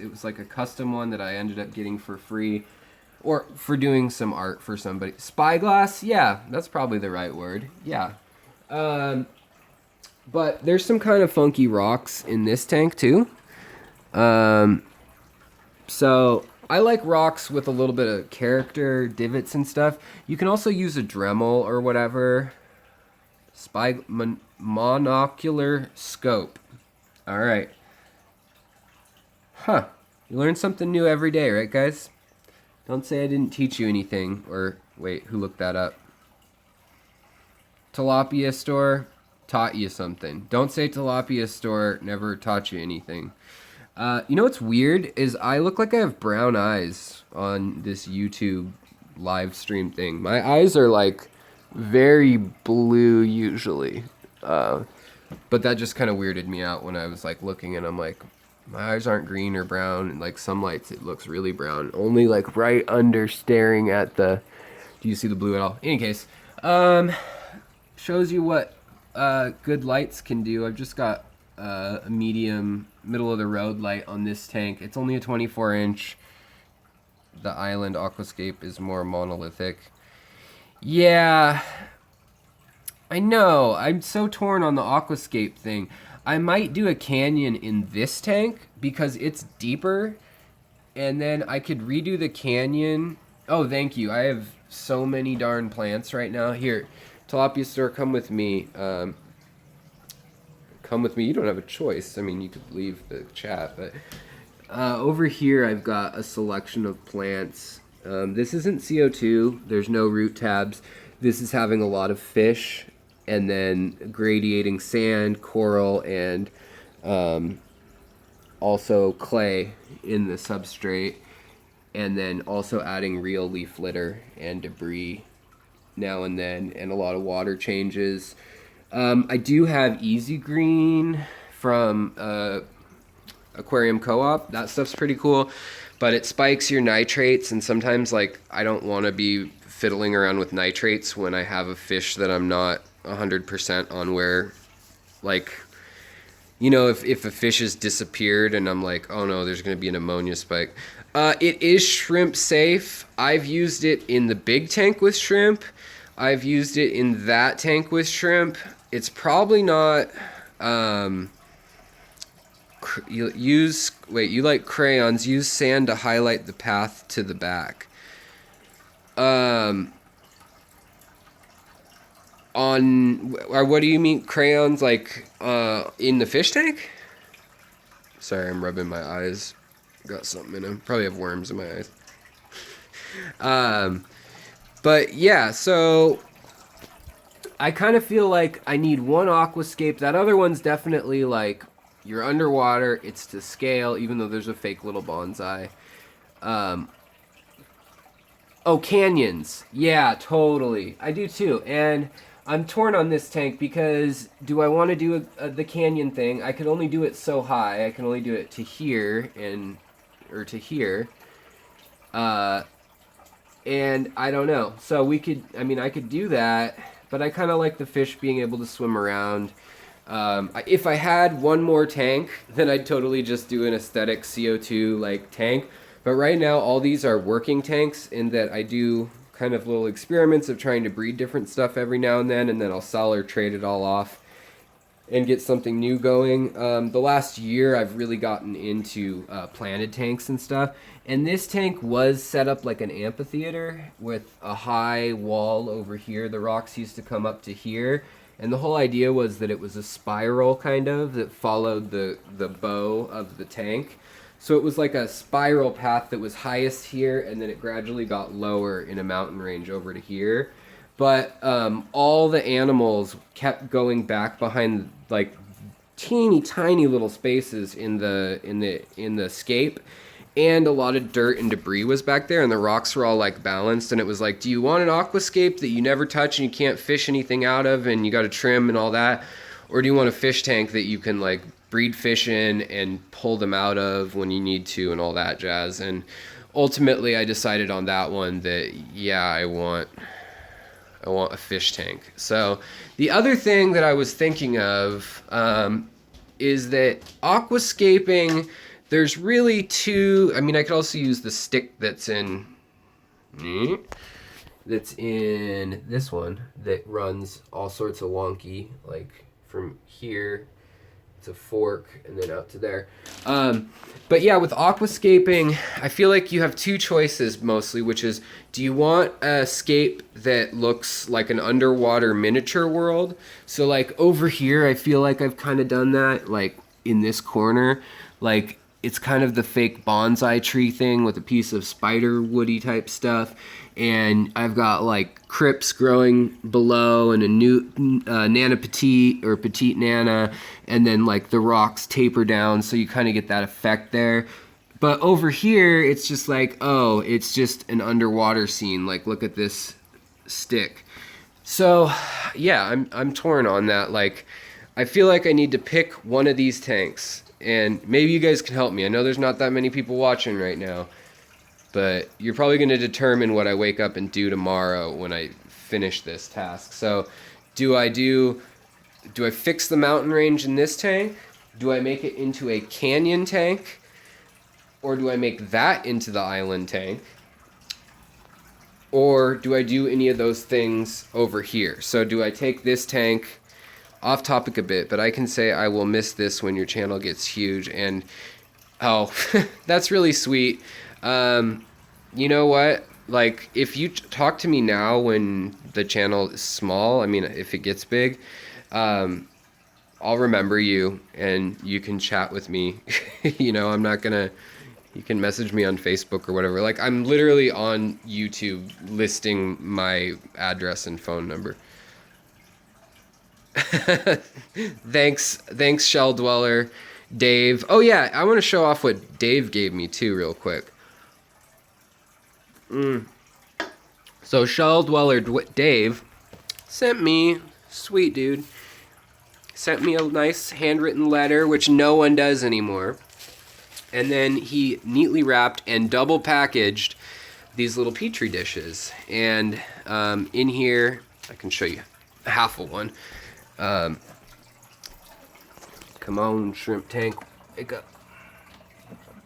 was like a custom one that I ended up getting for free, or for doing some art for somebody. Spyglass, yeah, that's probably the right word, yeah. But there's some kind of funky rocks in this tank too. So I like rocks with a little bit of character, divots and stuff. You can also use a Dremel or whatever. Monocular scope. All right. Huh. You learn something new every day, right, guys? Don't say I didn't teach you anything. Or, wait, who looked that up? Tilapia store taught you something. Don't say tilapia store never taught you anything. You know what's weird is I look like I have brown eyes on this YouTube live stream thing. My eyes are like very blue usually. But that just kind of weirded me out when I was like looking, and I'm like, my eyes aren't green or brown. And like some lights it looks really brown. Only like right under staring at the, do you see the blue at all? In any case, shows you what good lights can do. I've just got a medium middle of the road light on this tank. It's only a 24-inch. The island aquascape is more monolithic. Yeah, I know. I'm so torn on the aquascape thing. I might do a canyon in this tank because it's deeper, and then I could redo the canyon. Oh, thank you. I have so many darn plants right now. Here, Tilapia store, come with me. Come with me. You don't have a choice. I mean, you could leave the chat, but over here I've got a selection of plants. This isn't CO2. There's no root tabs. This is having a lot of fish, and then gradiating sand, coral, and also clay in the substrate, and then also adding real leaf litter and debris now and then, and a lot of water changes. I do have Easy Green from Aquarium Co-op. That stuff's pretty cool, but it spikes your nitrates, and sometimes like I don't want to be fiddling around with nitrates when I have a fish that I'm not 100% on where, like, you know, if a fish has disappeared and I'm like, oh no, there's going to be an ammonia spike. It is shrimp safe. I've used it in the big tank with shrimp. I've used it in that tank with shrimp. It's probably not, you like crayons, use sand to highlight the path to the back. Or what do you mean crayons, like, in the fish tank? Sorry, I'm rubbing my eyes. Got something in them. Probably have worms in my eyes. But yeah, so I kind of feel like I need one aquascape. That other one's definitely like you're underwater. It's to scale, even though there's a fake little bonsai. Oh, canyons. Yeah, totally. I do too. And I'm torn on this tank because do I want to do the canyon thing? I could only do it so high. I can only do it to here or to here. And I don't know. So I could do that, but I kind of like the fish being able to swim around. If I had one more tank, then I'd totally just do an aesthetic CO2 like tank. But right now, all these are working tanks in that I do kind of little experiments of trying to breed different stuff every now and then I'll sell or trade it all off and get something new going. The last year, I've really gotten into planted tanks and stuff. And this tank was set up like an amphitheater with a high wall over here. The rocks used to come up to here. And the whole idea was that it was a spiral kind of that followed the bow of the tank. So it was like a spiral path that was highest here, and then it gradually got lower in a mountain range over to here. But all the animals kept going back behind like teeny tiny little spaces in the scape, and a lot of dirt and debris was back there, and the rocks were all like balanced. And it was like, do you want an aquascape that you never touch and you can't fish anything out of, and you got to trim and all that, or do you want a fish tank that you can like breed fish in and pull them out of when you need to and all that jazz? And ultimately I decided on that one that yeah, I want a fish tank. So the other thing that I was thinking of is that aquascaping, there's really two. I mean, I could also use the stick that's in this one that runs all sorts of wonky, like from here to fork and then out to there. But yeah, with aquascaping, I feel like you have two choices mostly, which is, do you want a scape that looks like an underwater miniature world? So like over here, I feel like I've kind of done that, like in this corner, like it's kind of the fake bonsai tree thing with a piece of spider woody type stuff. And I've got like crypts growing below and a new nana petite or petite nana, and then like the rocks taper down, so you kind of get that effect there. But over here, it's just like, oh, it's just an underwater scene. Like, look at this stick. So yeah, I'm torn on that. Like, I feel like I need to pick one of these tanks, and maybe you guys can help me. I know there's not that many people watching right now, but you're probably going to determine what I wake up and do tomorrow when I finish this task. So do I fix the mountain range in this tank? Do I make it into a canyon tank? Or do I make that into the island tank? Or do I do any of those things over here? So do I take this tank, off topic a bit, but I can say I will miss this when your channel gets huge. And oh, that's really sweet. You know what? Like, if you talk to me now when the channel is small, I mean, if it gets big, I'll remember you and you can chat with me. You know, I'm not gonna, you can message me on Facebook or whatever. Like, I'm literally on YouTube listing my address and phone number. Thanks, Shell Dweller, Dave. Oh yeah, I want to show off what Dave gave me too real quick. So Shell Dweller Dave sent me, sweet dude, sent me a nice handwritten letter, which no one does anymore. And then he neatly wrapped and double packaged these little petri dishes. And in here, I can show you half of one. Come on, shrimp tank, wake up.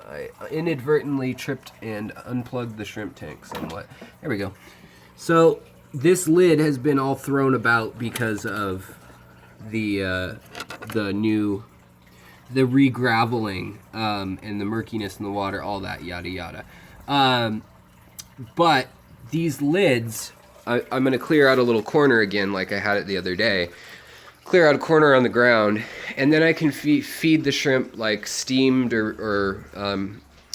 I inadvertently tripped and unplugged the shrimp tank somewhat. There we go. So this lid has been all thrown about because of the re-graveling and the murkiness in the water, all that yada yada. But these lids, I'm going to clear out a little corner again like I had it the other day. clear out a corner on the ground, and then I can feed the shrimp like steamed or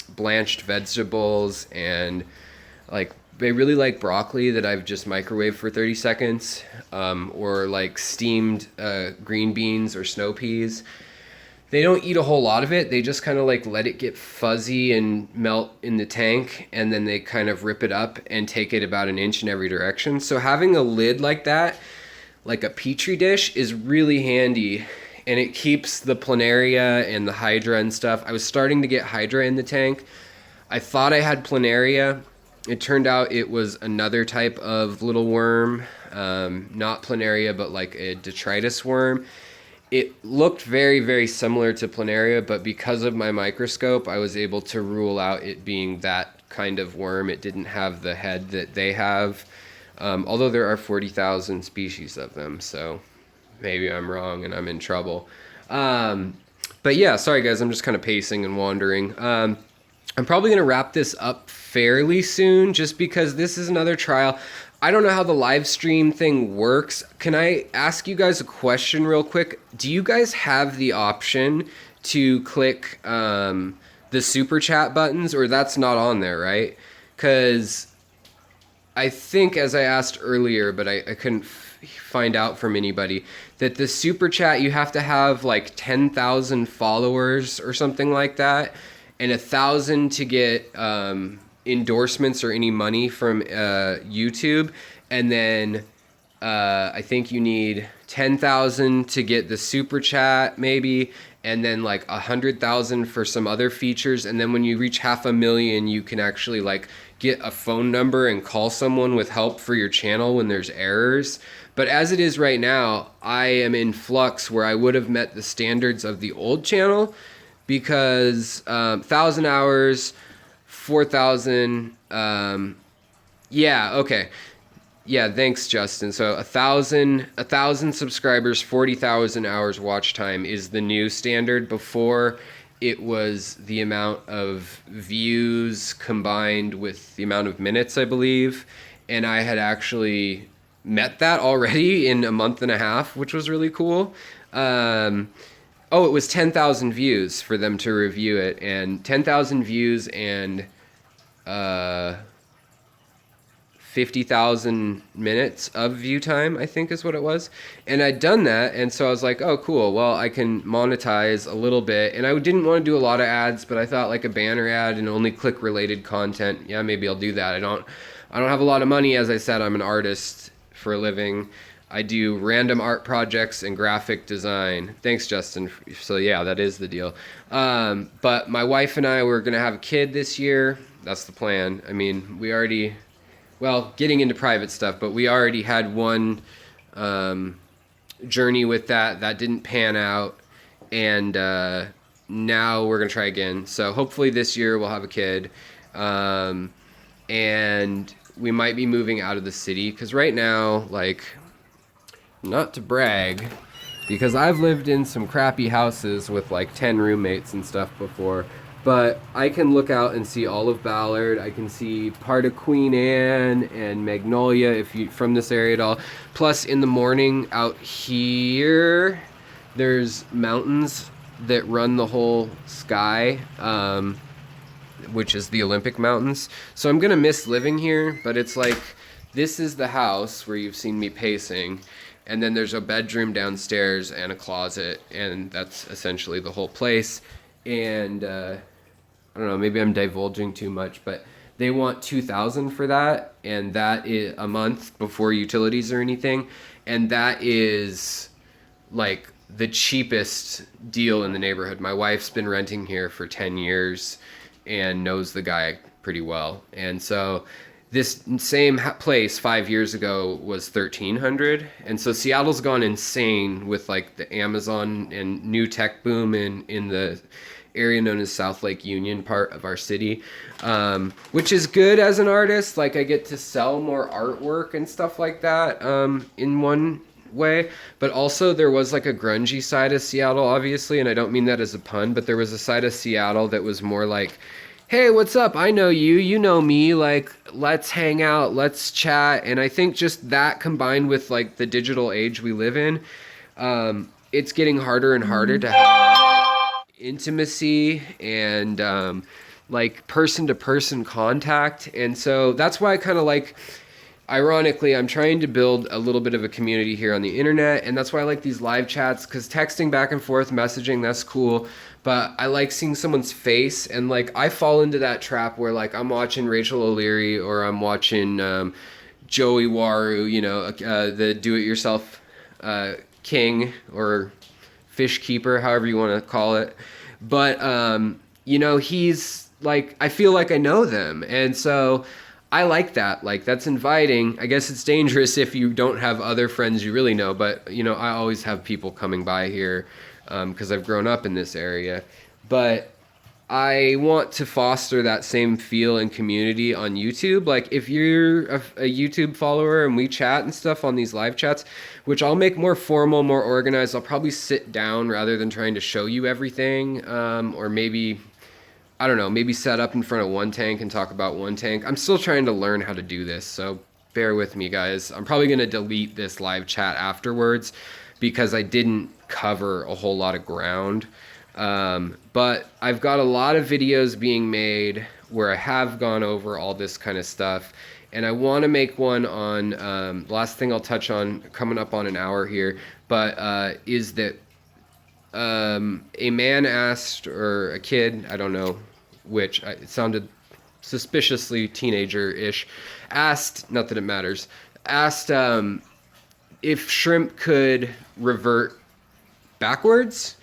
blanched vegetables, and like they really like broccoli that I've just microwaved for 30 seconds, or like steamed green beans or snow peas. They don't eat a whole lot of it. They just kind of like let it get fuzzy and melt in the tank, and then they kind of rip it up and take it about an inch in every direction. So having a lid like that, like a petri dish, is really handy, and it keeps the planaria and the hydra and stuff. I was starting to get hydra in the tank. I thought I had planaria. It turned out it was another type of little worm, not planaria, but like a detritus worm. It looked very, very similar to planaria, but because of my microscope, I was able to rule out it being that kind of worm. It didn't have the head that they have, although there are 40,000 species of them, so maybe I'm wrong and I'm in trouble. But yeah, sorry guys, I'm just kind of pacing and wandering. I'm probably going to wrap this up fairly soon, just because this is another trial. I don't know how the live stream thing works. Can I ask you guys a question real quick? Do you guys have the option to click the super chat buttons, or that's not on there, right? Because I think, as I asked earlier, but I couldn't find out from anybody, that the super chat, you have to have like 10,000 followers or something like that, and 1,000 to get endorsements or any money from YouTube, and then I think you need 10,000 to get the super chat maybe, and then like 100,000 for some other features, and then when you reach 500,000 you can actually like get a phone number and call someone with help for your channel when there's errors. But as it is right now, I am in flux where I would have met the standards of the old channel, because 1,000 hours, 4,000, yeah, okay. Yeah, thanks, Justin. So 1,000 subscribers, 40,000 hours watch time is the new standard. Before, it was the amount of views combined with the amount of minutes, I believe. And I had actually met that already in a month and a half, which was really cool. It was 10,000 views for them to review it, and 10,000 views and 50,000 minutes of view time, I think is what it was. And I'd done that, and so I was like, oh, cool. Well, I can monetize a little bit. And I didn't want to do a lot of ads, but I thought like a banner ad and only click related content. Yeah, maybe I'll do that. I don't have a lot of money. As I said, I'm an artist for a living. I do random art projects and graphic design. Thanks, Justin. So yeah, that is the deal. But my wife and I were going to have a kid this year. That's the plan. I mean, we already, well, getting into private stuff, but we already had one journey with that. That didn't pan out. And now we're going to try again. So hopefully this year we'll have a kid. And we might be moving out of the city, because right now, like, not to brag, because I've lived in some crappy houses with like 10 roommates and stuff before, but I can look out and see all of Ballard. I can see part of Queen Anne and Magnolia, if you from this area at all. Plus, in the morning out here, there's mountains that run the whole sky, which is the Olympic Mountains. So I'm gonna miss living here, but it's like, this is the house where you've seen me pacing, and then there's a bedroom downstairs and a closet, and that's essentially the whole place. And I don't know, maybe I'm divulging too much, but they want $2,000 for that, and that is a month before utilities or anything, and that is like the cheapest deal in the neighborhood. My wife's been renting here for 10 years and knows the guy pretty well, and so this same place 5 years ago was $1,300, and so Seattle's gone insane with like the Amazon and new tech boom in the area known as South Lake Union part of our city, which is good as an artist. Like, I get to sell more artwork and stuff like that in one way, but also there was like a grungy side of Seattle, obviously, and I don't mean that as a pun, but there was a side of Seattle that was more like, hey, what's up? I know you, you know me, like, let's hang out, let's chat. And I think just that combined with like the digital age we live in, it's getting harder and harder to have intimacy and like person to person contact. And so that's why I kind of like, ironically, I'm trying to build a little bit of a community here on the internet, and that's why I like these live chats, because texting back and forth, messaging, that's cool, but I like seeing someone's face. And like I fall into that trap where like I'm watching Rachel O'Leary, or I'm watching Joey Waru, you know, the do-it-yourself king or fish keeper, however you want to call it. But you know, he's like, I feel like I know them, and so I like that. Like, that's inviting. I guess it's dangerous if you don't have other friends you really know, but you know, I always have people coming by here because I've grown up in this area. But I want to foster that same feel and community on YouTube. Like, if you're a YouTube follower and we chat and stuff on these live chats, which I'll make more formal, more organized, I'll probably sit down rather than trying to show you everything, or maybe, I don't know, maybe set up in front of one tank and talk about one tank. I'm still trying to learn how to do this, so bear with me, guys. I'm probably going to delete this live chat afterwards because I didn't cover a whole lot of ground. But I've got a lot of videos being made where I have gone over all this kind of stuff. And I want to make one on, the last thing I'll touch on, coming up on an hour here, but is that a man asked, or a kid, I don't know which, it sounded suspiciously teenager-ish, asked, not that it matters, asked if shrimp could revert backwards.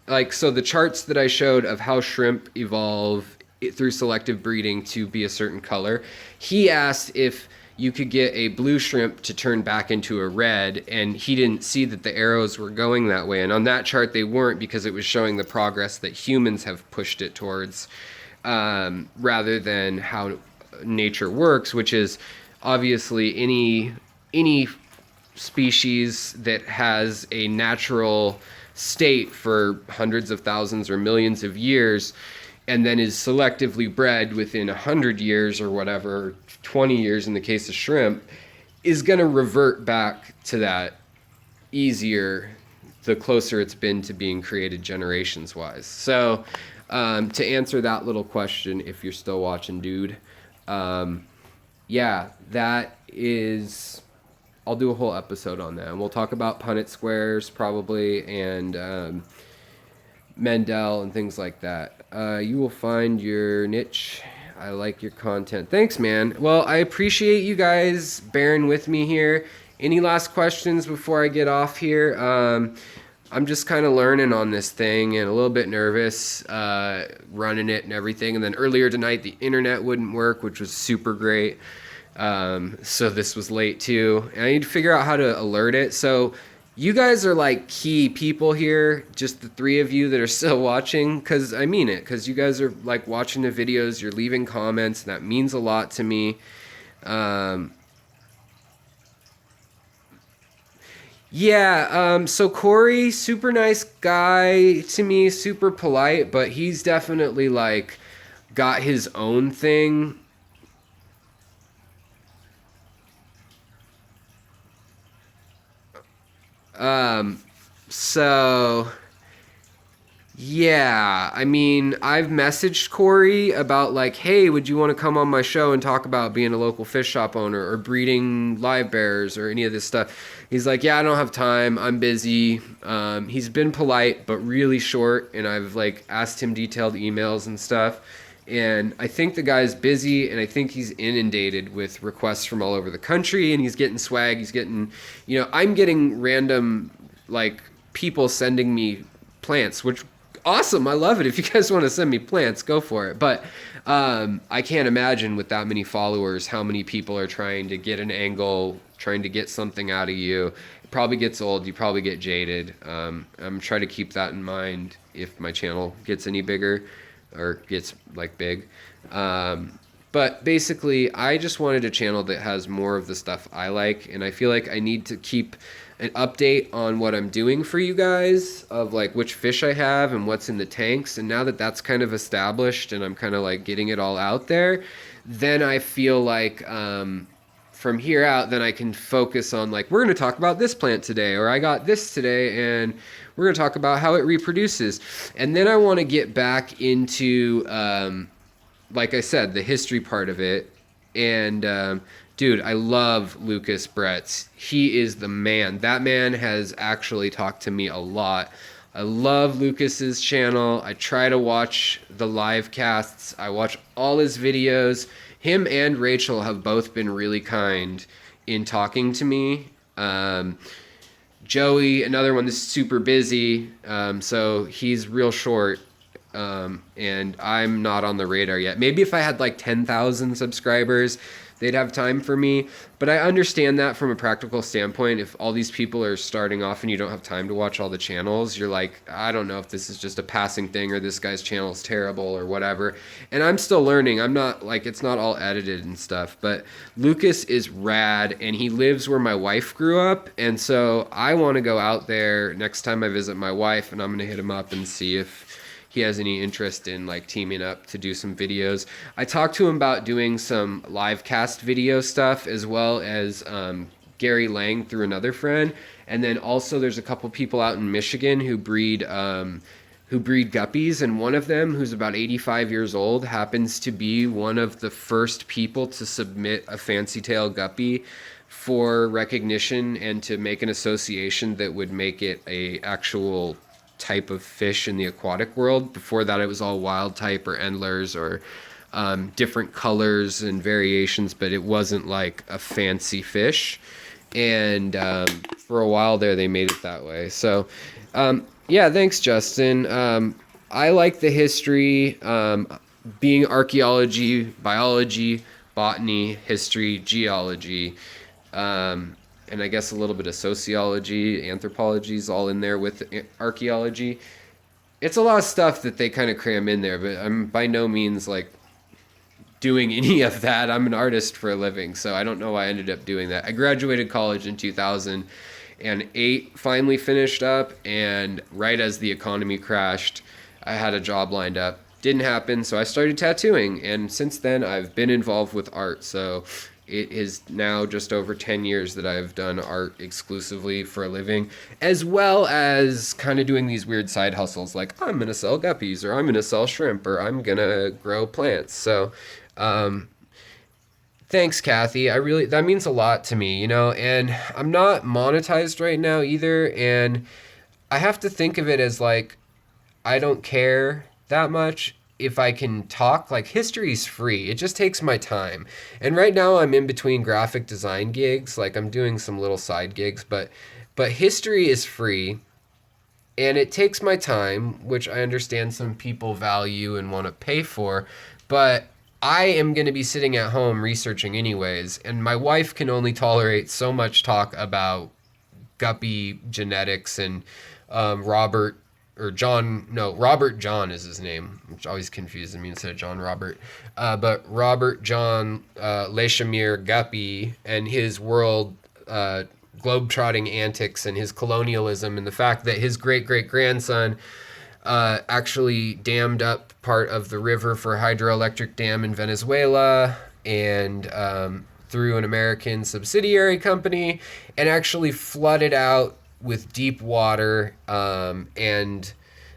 Like, so the charts that I showed of how shrimp evolve through selective breeding to be a certain color, he asked if you could get a blue shrimp to turn back into a red, and he didn't see that the arrows were going that way. And on that chart they weren't, because it was showing the progress that humans have pushed it towards, rather than how nature works, which is obviously any species that has a natural state for hundreds of thousands or millions of years, and then is selectively bred within 100 years or whatever, 20 years in the case of shrimp, is going to revert back to that easier the closer it's been to being created generations wise. So to answer that little question, if you're still watching, dude, yeah, that is, I'll do a whole episode on that, and we'll talk about Punnett squares probably, and Mendel and things like that. You will find your niche. I like your content. Thanks, man. Well, I appreciate you guys bearing with me here. Any last questions before I get off here? I'm just kind of learning on this thing and a little bit nervous running it and everything. And then earlier tonight, the internet wouldn't work, which was super great. So this was late too. And I need to figure out how to alert it. So you guys are like key people here, just the three of you that are still watching, because I mean it, because you guys are like watching the videos, you're leaving comments, and that means a lot to me. Yeah, so Corey, super nice guy to me, super polite, but he's definitely like got his own thing. So yeah, I mean, I've messaged Corey about like, hey, would you want to come on my show and talk about being a local fish shop owner or breeding live bears or any of this stuff? He's like, yeah, I don't have time. I'm busy. He's been polite, but really short. And I've like asked him detailed emails and stuff. And I think the guy's busy, and I think he's inundated with requests from all over the country, and he's getting swag. He's getting, you know, I'm getting random like people sending me plants, which awesome. I love it. If you guys want to send me plants, go for it. But I can't imagine with that many followers how many people are trying to get an angle, trying to get something out of you. It probably gets old. You probably get jaded. I'm trying to keep that in mind if my channel gets any bigger or gets like big. But basically, I just wanted a channel that has more of the stuff I like, and I feel like I need to keep an update on what I'm doing for you guys, of like which fish I have and what's in the tanks. And now that that's kind of established and I'm kind of like getting it all out there, then I feel like from here out, then I can focus on like, we're going to talk about this plant today, or I got this today, and we're going to talk about how it reproduces. And then I want to get back into, like I said, the history part of it. And dude, I love Lucas Bretz. He is the man. That man has actually talked to me a lot. I love Lucas's channel. I try to watch the live casts. I watch all his videos. Him and Rachel have both been really kind in talking to me. Joey, another one that's super busy, so he's real short, and I'm not on the radar yet. Maybe if I had like 10,000 subscribers, they'd have time for me. But I understand that from a practical standpoint. If all these people are starting off and you don't have time to watch all the channels, you're like, I don't know if this is just a passing thing or this guy's channel is terrible or whatever. And I'm still learning. I'm not like, it's not all edited and stuff. But Lucas is rad, and he lives where my wife grew up. And so I want to go out there next time I visit my wife, and I'm going to hit him up and see if he has any interest in like teaming up to do some videos. I talked to him about doing some live cast video stuff, as well as Gary Lang through another friend. And then also there's a couple people out in Michigan who breed guppies, and one of them, who's about 85 years old, happens to be one of the first people to submit a fancy tail guppy for recognition and to make an association that would make it a actual type of fish in the aquatic world. Before that, it was all wild type or endlers or different colors and variations, but it wasn't like a fancy fish. And for a while there, they made it that way. So yeah, thanks, Justin. I like the history, being archaeology, biology, botany, history, geology, and I guess a little bit of sociology, anthropology is all in there with archaeology. It's a lot of stuff that they kind of cram in there, but I'm by no means like doing any of that. I'm an artist for a living, so I don't know why I ended up doing that. I graduated college in 2008, finally finished up, and right as the economy crashed, I had a job lined up. Didn't happen, so I started tattooing, and since then I've been involved with art. So it is now just over 10 years that I've done art exclusively for a living, as well as kind of doing these weird side hustles like I'm going to sell guppies, or I'm going to sell shrimp, or I'm going to grow plants. So thanks, Kathy. That means a lot to me, and I'm not monetized right now either. And I have to think of it as like, I don't care that much if I can talk. Like, history's free. It just takes my time. And right now I'm in between graphic design gigs. Like, I'm doing some little side gigs, but history is free, and it takes my time, which I understand some people value and want to pay for, but I am going to be sitting at home researching anyways, and my wife can only tolerate so much talk about guppy genetics and Robert John is his name, which always confuses me instead of John Robert. But Robert John Leshamir Guppy and his world globetrotting antics and his colonialism, and the fact that his great-great-grandson actually dammed up part of the river for a hydroelectric dam in Venezuela, and through an American subsidiary company, and actually flooded out with deep water, and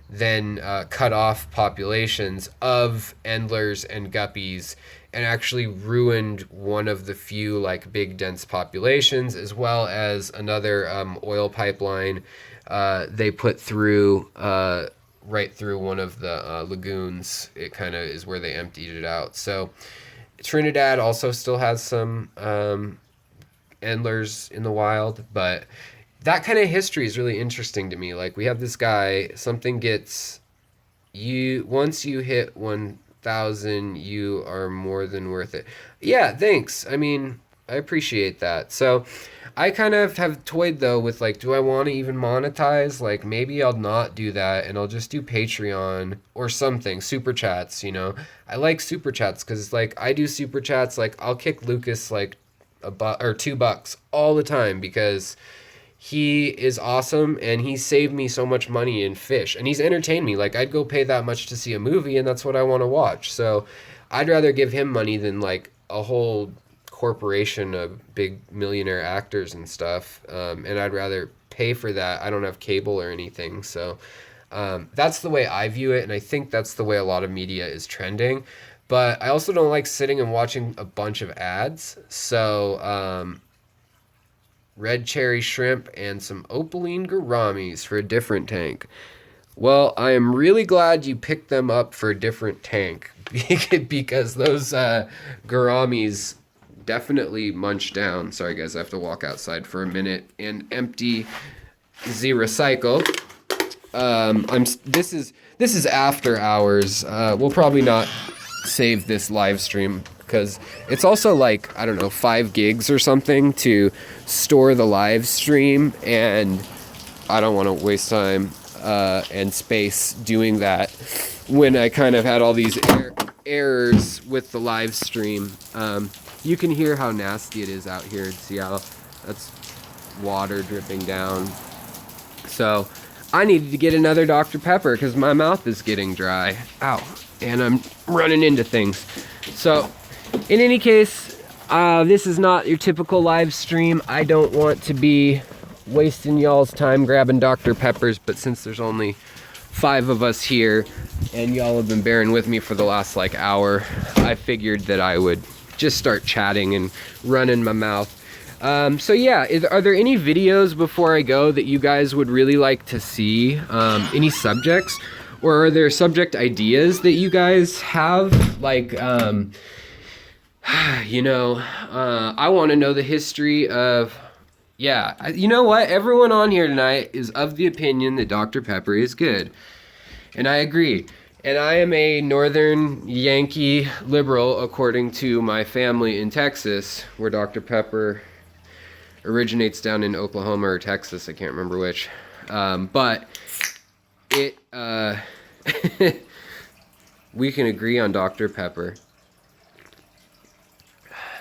then cut off populations of endlers and guppies, and actually ruined one of the few like big dense populations, as well as another oil pipeline they put through right through one of the lagoons. It kind of is where they emptied it out. So Trinidad also still has some endlers in the wild, but that kind of history is really interesting to me. Like, we have this guy, something gets you, once you hit 1,000, you are more than worth it. Yeah, thanks. I mean, I appreciate that. So I kind of have toyed though with like, do I want to even monetize? Like, maybe I'll not do that and I'll just do Patreon or something, super chats, I like super chats because like I do super chats. Like, I'll kick Lucas like $1 or $2 all the time because he is awesome, and he saved me so much money in fish, and he's entertained me. Like, I'd go pay that much to see a movie, and that's what I want to watch. So I'd rather give him money than like a whole corporation of big millionaire actors and stuff, and I'd rather pay for that. I don't have cable or anything, so that's the way I view it, and I think that's the way a lot of media is trending. But I also don't like sitting and watching a bunch of ads, so red cherry shrimp and some opaline gouramis for a different tank. Well, I am really glad you picked them up for a different tank because those gouramis definitely munch down. Sorry guys, I have to walk outside for a minute and empty the recycle. This is after hours. We'll probably not save this live stream because it's also like, I don't know, 5 gigs or something to store the live stream, and I don't want to waste time and space doing that when I kind of had all these errors with the live stream. You can hear how nasty it is out here in Seattle. That's water dripping down. So I needed to get another Dr. Pepper because my mouth is getting dry. Ow. And I'm running into things. So in any case, this is not your typical live stream. I don't want to be wasting y'all's time grabbing Dr. Peppers, but since there's only 5 of us here and y'all have been bearing with me for the last like hour, I figured that I would just start chatting and running my mouth. So yeah, are there any videos before I go that you guys would really like to see? Any subjects? Or are there subject ideas that you guys have? Like, you know, I want to know the history of... Yeah, you know what? Everyone on here tonight is of the opinion that Dr. Pepper is good. And I agree. And I am a Northern Yankee liberal, according to my family in Texas, where Dr. Pepper originates down in Oklahoma or Texas. I can't remember which. But it, we can agree on Dr. Pepper.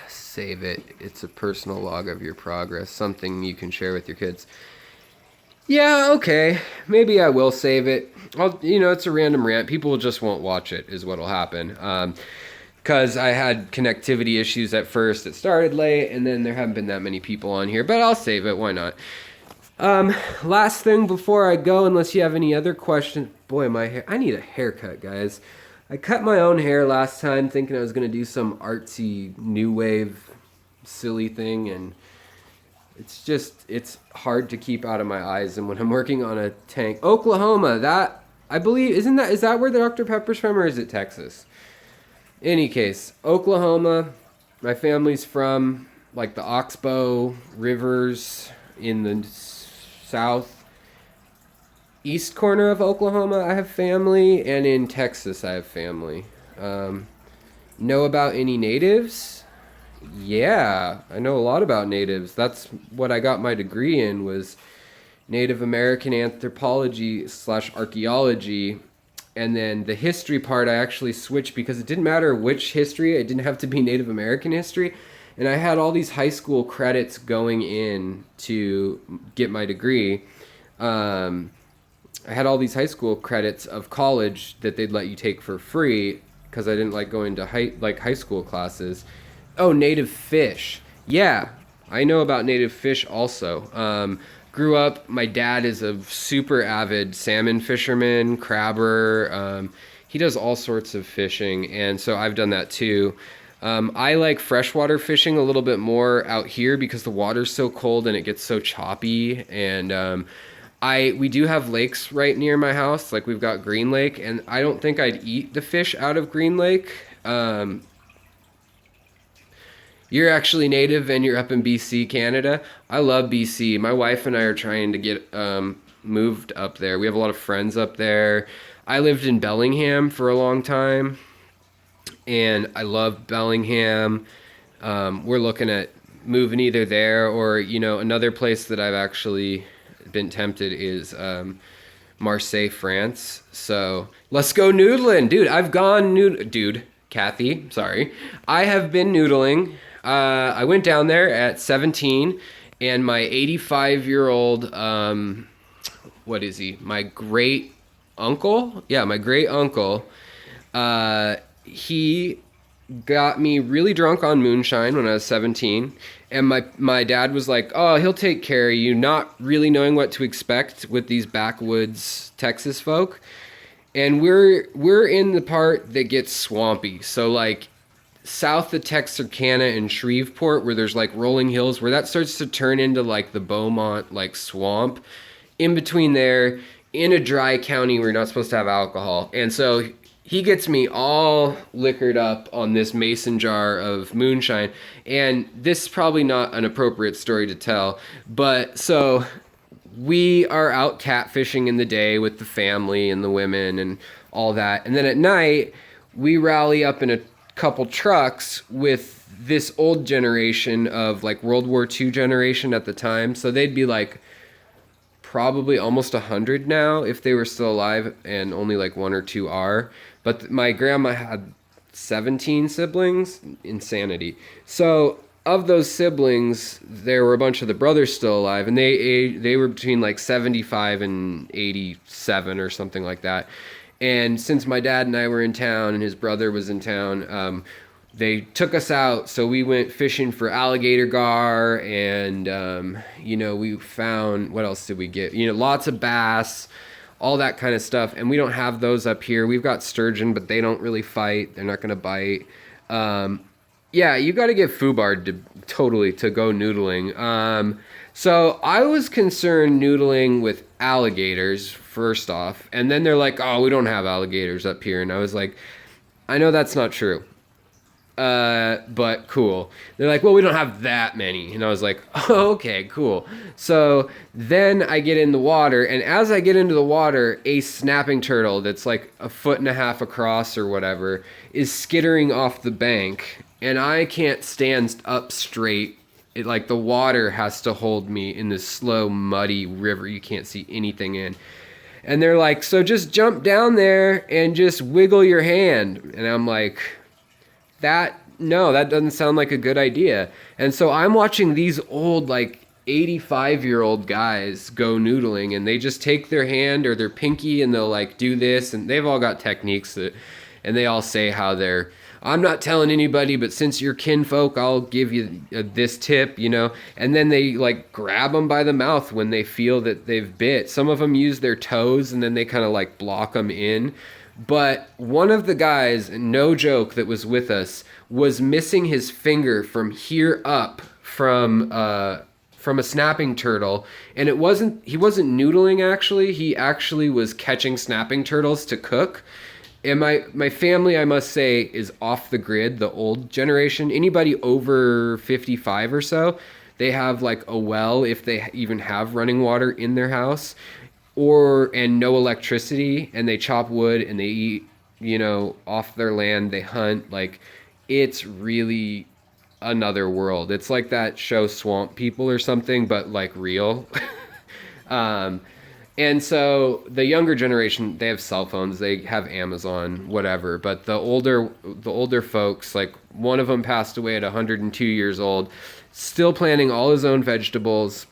Save it. It's a personal log of your progress, something you can share with your kids. Yeah, okay. Maybe I will save it. It's a random rant. People just won't watch it is what'll happen. Because I had connectivity issues at first. It started late, and then there haven't been that many people on here, but I'll save it. Why not? Last thing before I go, unless you have any other questions. Boy, my hair. I need a haircut, guys. I cut my own hair last time thinking I was going to do some artsy new wave silly thing, and it's hard to keep out of my eyes. And when I'm working on a tank, Oklahoma, that I believe is that where the Dr. Pepper's from, or is it Texas? Any case, Oklahoma, my family's from like the Oxbow rivers in the southeast corner of Oklahoma. I have family, and in Texas I have family. Know about any natives? Yeah, I know a lot about natives. That's what I got my degree in, was Native American anthropology / archaeology. And then the history part I actually switched because it didn't matter which history. It didn't have to be Native American history. And I had all these high school credits going in to get my degree. I had all these high school credits of college that they'd let you take for free because I didn't like going to high school classes. Oh, native fish. Yeah, I know about native fish also. Grew up, my dad is a super avid salmon fisherman, crabber. He does all sorts of fishing, and so I've done that too. I like freshwater fishing a little bit more out here because the water's so cold and it gets so choppy. And we do have lakes right near my house. Like, we've got Green Lake, and I don't think I'd eat the fish out of Green Lake. You're actually native and you're up in BC, Canada. I love BC. My wife and I are trying to get moved up there. We have a lot of friends up there. I lived in Bellingham for a long time, and I love Bellingham. We're looking at moving either there or, another place that I've actually been tempted is Marseille, France. So let's go noodling. Dude, I've gone Kathy, sorry. I have been noodling. I went down there at 17, and my 85-year-old, what is he? My great uncle? Yeah, my great uncle. He got me really drunk on moonshine when I was 17. And my dad was like, "Oh, he'll take care of you," not really knowing what to expect with these backwoods Texas folk. And we're in the part that gets swampy. So like south of Texarkana and Shreveport, where there's like rolling hills, where that starts to turn into like the Beaumont like swamp. In between there, in a dry county, we're not supposed to have alcohol, and so he gets me all liquored up on this mason jar of moonshine. And this is probably not an appropriate story to tell, but so we are out catfishing in the day with the family and the women and all that. And then at night, we rally up in a couple trucks with this old generation of like World War II generation at the time. So they'd be like probably almost 100 now if they were still alive, and only like one or two are. But my grandma had 17 siblings. Insanity. So of those siblings, there were a bunch of the brothers still alive, and they were between like 75 and 87 or something like that. And since my dad and I were in town and his brother was in town, they took us out. So we went fishing for alligator gar, and we found, what else did we get? Lots of bass, all that kind of stuff. And we don't have those up here. We've got sturgeon, but they don't really fight. They're not going to bite. Yeah, you got to get foobarred to go noodling. So I was concerned noodling with alligators first off, and then they're like, "Oh, we don't have alligators up here," and I was like, "I know that's not true, but cool." They're like, "Well, we don't have that many," and I was like, "Oh, okay, cool." So then I get in the water, and as I get into the water, a snapping turtle that's like 1.5 feet across or whatever is skittering off the bank. And I can't stand up straight. Like the water has to hold me in this slow, muddy river you can't see anything in. And they're like, "So just jump down there and just wiggle your hand." And I'm like, no, that doesn't sound like a good idea. And so I'm watching these old, like 85-year-old guys go noodling, and they just take their hand or their pinky and they'll like do this. And they've all got techniques and they all say how they're, "I'm not telling anybody, but since you're kinfolk, I'll give you this tip," And then they like grab them by the mouth when they feel that they've bit. Some of them use their toes, and then they kind of like block them in. But one of the guys, no joke, that was with us was missing his finger from here up from a snapping turtle. And he wasn't noodling actually. He actually was catching snapping turtles to cook. And my family, I must say, is off the grid, the old generation. Anybody over 55 or so, they have like a well, if they even have running water in their house, and no electricity, and they chop wood and they eat, off their land, they hunt. Like, it's really another world. It's like that show Swamp People or something, but like real. And so the younger generation, they have cell phones, they have Amazon, whatever. But the older folks, like one of them passed away at 102 years old, still planting all his own vegetables,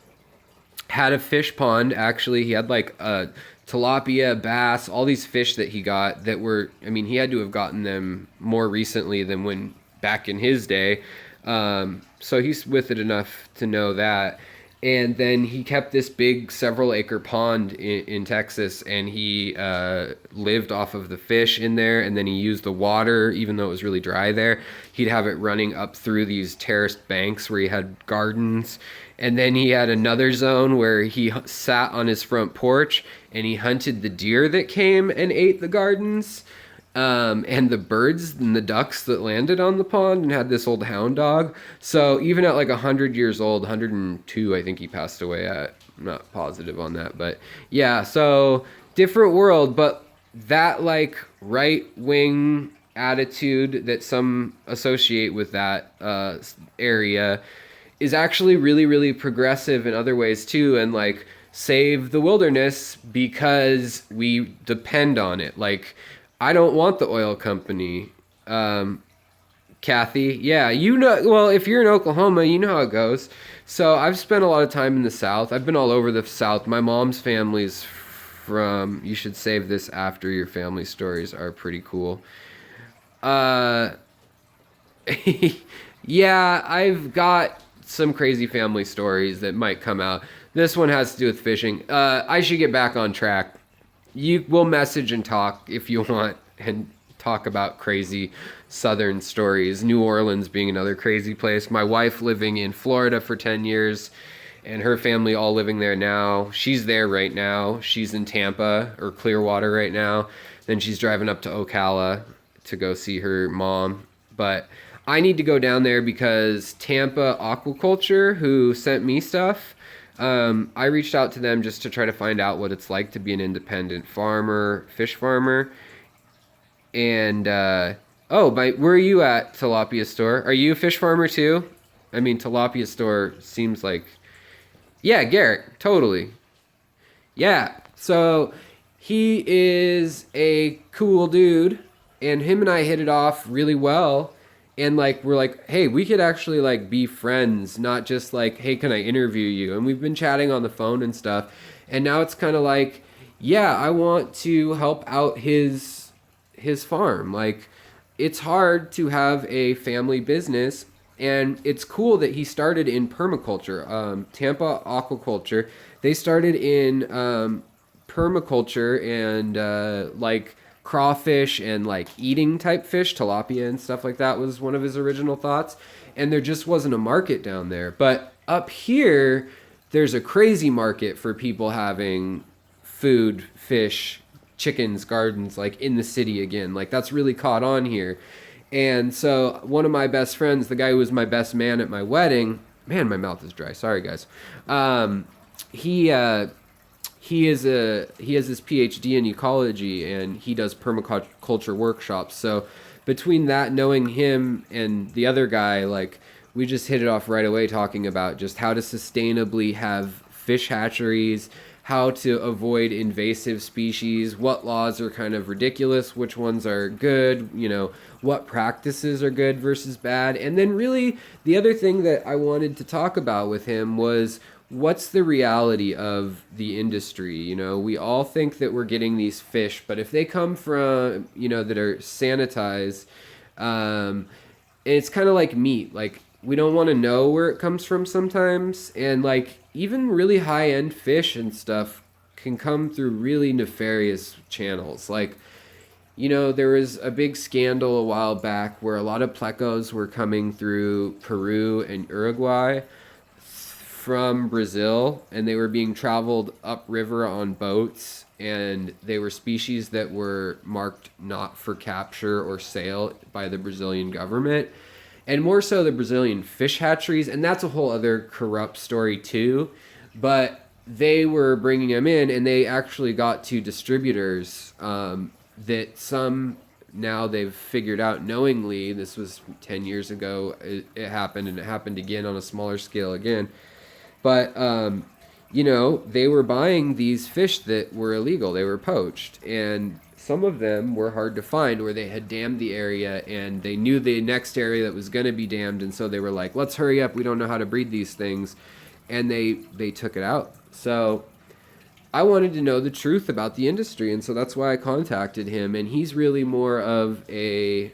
had a fish pond. Actually, he had like a tilapia, bass, all these fish that he got that were, he had to have gotten them more recently than when back in his day. So he's with it enough to know that. And then he kept this big several acre pond in Texas, and he lived off of the fish in there. And then he used the water, even though it was really dry there. He'd have it running up through these terraced banks where he had gardens. And then he had another zone where he sat on his front porch and he hunted the deer that came and ate the gardens. And the birds and the ducks that landed on the pond, and had this old hound dog. So even at like 100 years old, 102, I think he passed away at. I'm not positive on that, but yeah, so different world. But that like right-wing attitude that some associate with that area is actually really, really progressive in other ways too, and like save the wilderness because we depend on it. Like, I don't want the oil company, Kathy. Yeah, well, if you're in Oklahoma, you know how it goes. So I've spent a lot of time in the South. I've been all over the South. My mom's family's from, you should save this after your family stories are pretty cool. Yeah, I've got some crazy family stories that might come out. This one has to do with fishing. I should get back on track. You will message and talk if you want and talk about crazy southern stories. New Orleans being another crazy place. My wife living in Florida for 10 years and her family all living there now. She's there right now. She's in Tampa or Clearwater right now. Then she's driving up to Ocala to go see her mom. But I need to go down there because Tampa Aquaculture, who sent me stuff, I reached out to them just to try to find out what it's like to be an independent farmer, fish farmer. And, where are you at, Tilapia Store? Are you a fish farmer too? I mean, Tilapia Store seems like, yeah, Garrett, totally. Yeah, so he is a cool dude, and him and I hit it off really well. And like we're like, hey, we could actually like be friends, not just like, hey, can I interview you? And we've been chatting on the phone and stuff. And now it's kind of like, yeah, I want to help out his farm. Like, it's hard to have a family business, and it's cool that he started in permaculture. Tampa Aquaculture, they started in permaculture and like crawfish and like eating type fish, tilapia and stuff like that was one of his original thoughts. And there just wasn't a market down there. But up here, there's a crazy market for people having food, fish, chickens, gardens, like in the city again. Like that's really caught on here. And so one of my best friends, the guy who was my best man at my wedding, man, my mouth is dry. Sorry, guys. He has his PhD in ecology, and he does permaculture workshops. So between that, knowing him and the other guy, like we just hit it off right away, talking about just how to sustainably have fish hatcheries, how to avoid invasive species, what laws are kind of ridiculous, which ones are good, you know, what practices are good versus bad. And then really the other thing that I wanted to talk about with him was what's the reality of the industry. You know, we all think that we're getting these fish, but if they come from, you know, that are sanitized, it's kind of like meat. Like, we don't want to know where it comes from sometimes. And like even really high end fish and stuff can come through really nefarious channels. Like, you know, there was a big scandal a while back where a lot of plecos were coming through Peru and Uruguay from Brazil, and they were being traveled upriver on boats, and they were species that were marked not for capture or sale by the Brazilian government, and more so the Brazilian fish hatcheries. And that's a whole other corrupt story too. But they were bringing them in, and they actually got to distributors that some now they've figured out knowingly. This was 10 years ago. It happened, and it happened again on a smaller scale again. But, you know, they were buying these fish that were illegal. They were poached. And some of them were hard to find, where they had dammed the area and they knew the next area that was going to be dammed. And so they were like, let's hurry up. We don't know how to breed these things. And they took it out. So I wanted to know the truth about the industry. And so that's why I contacted him. And he's really more of a...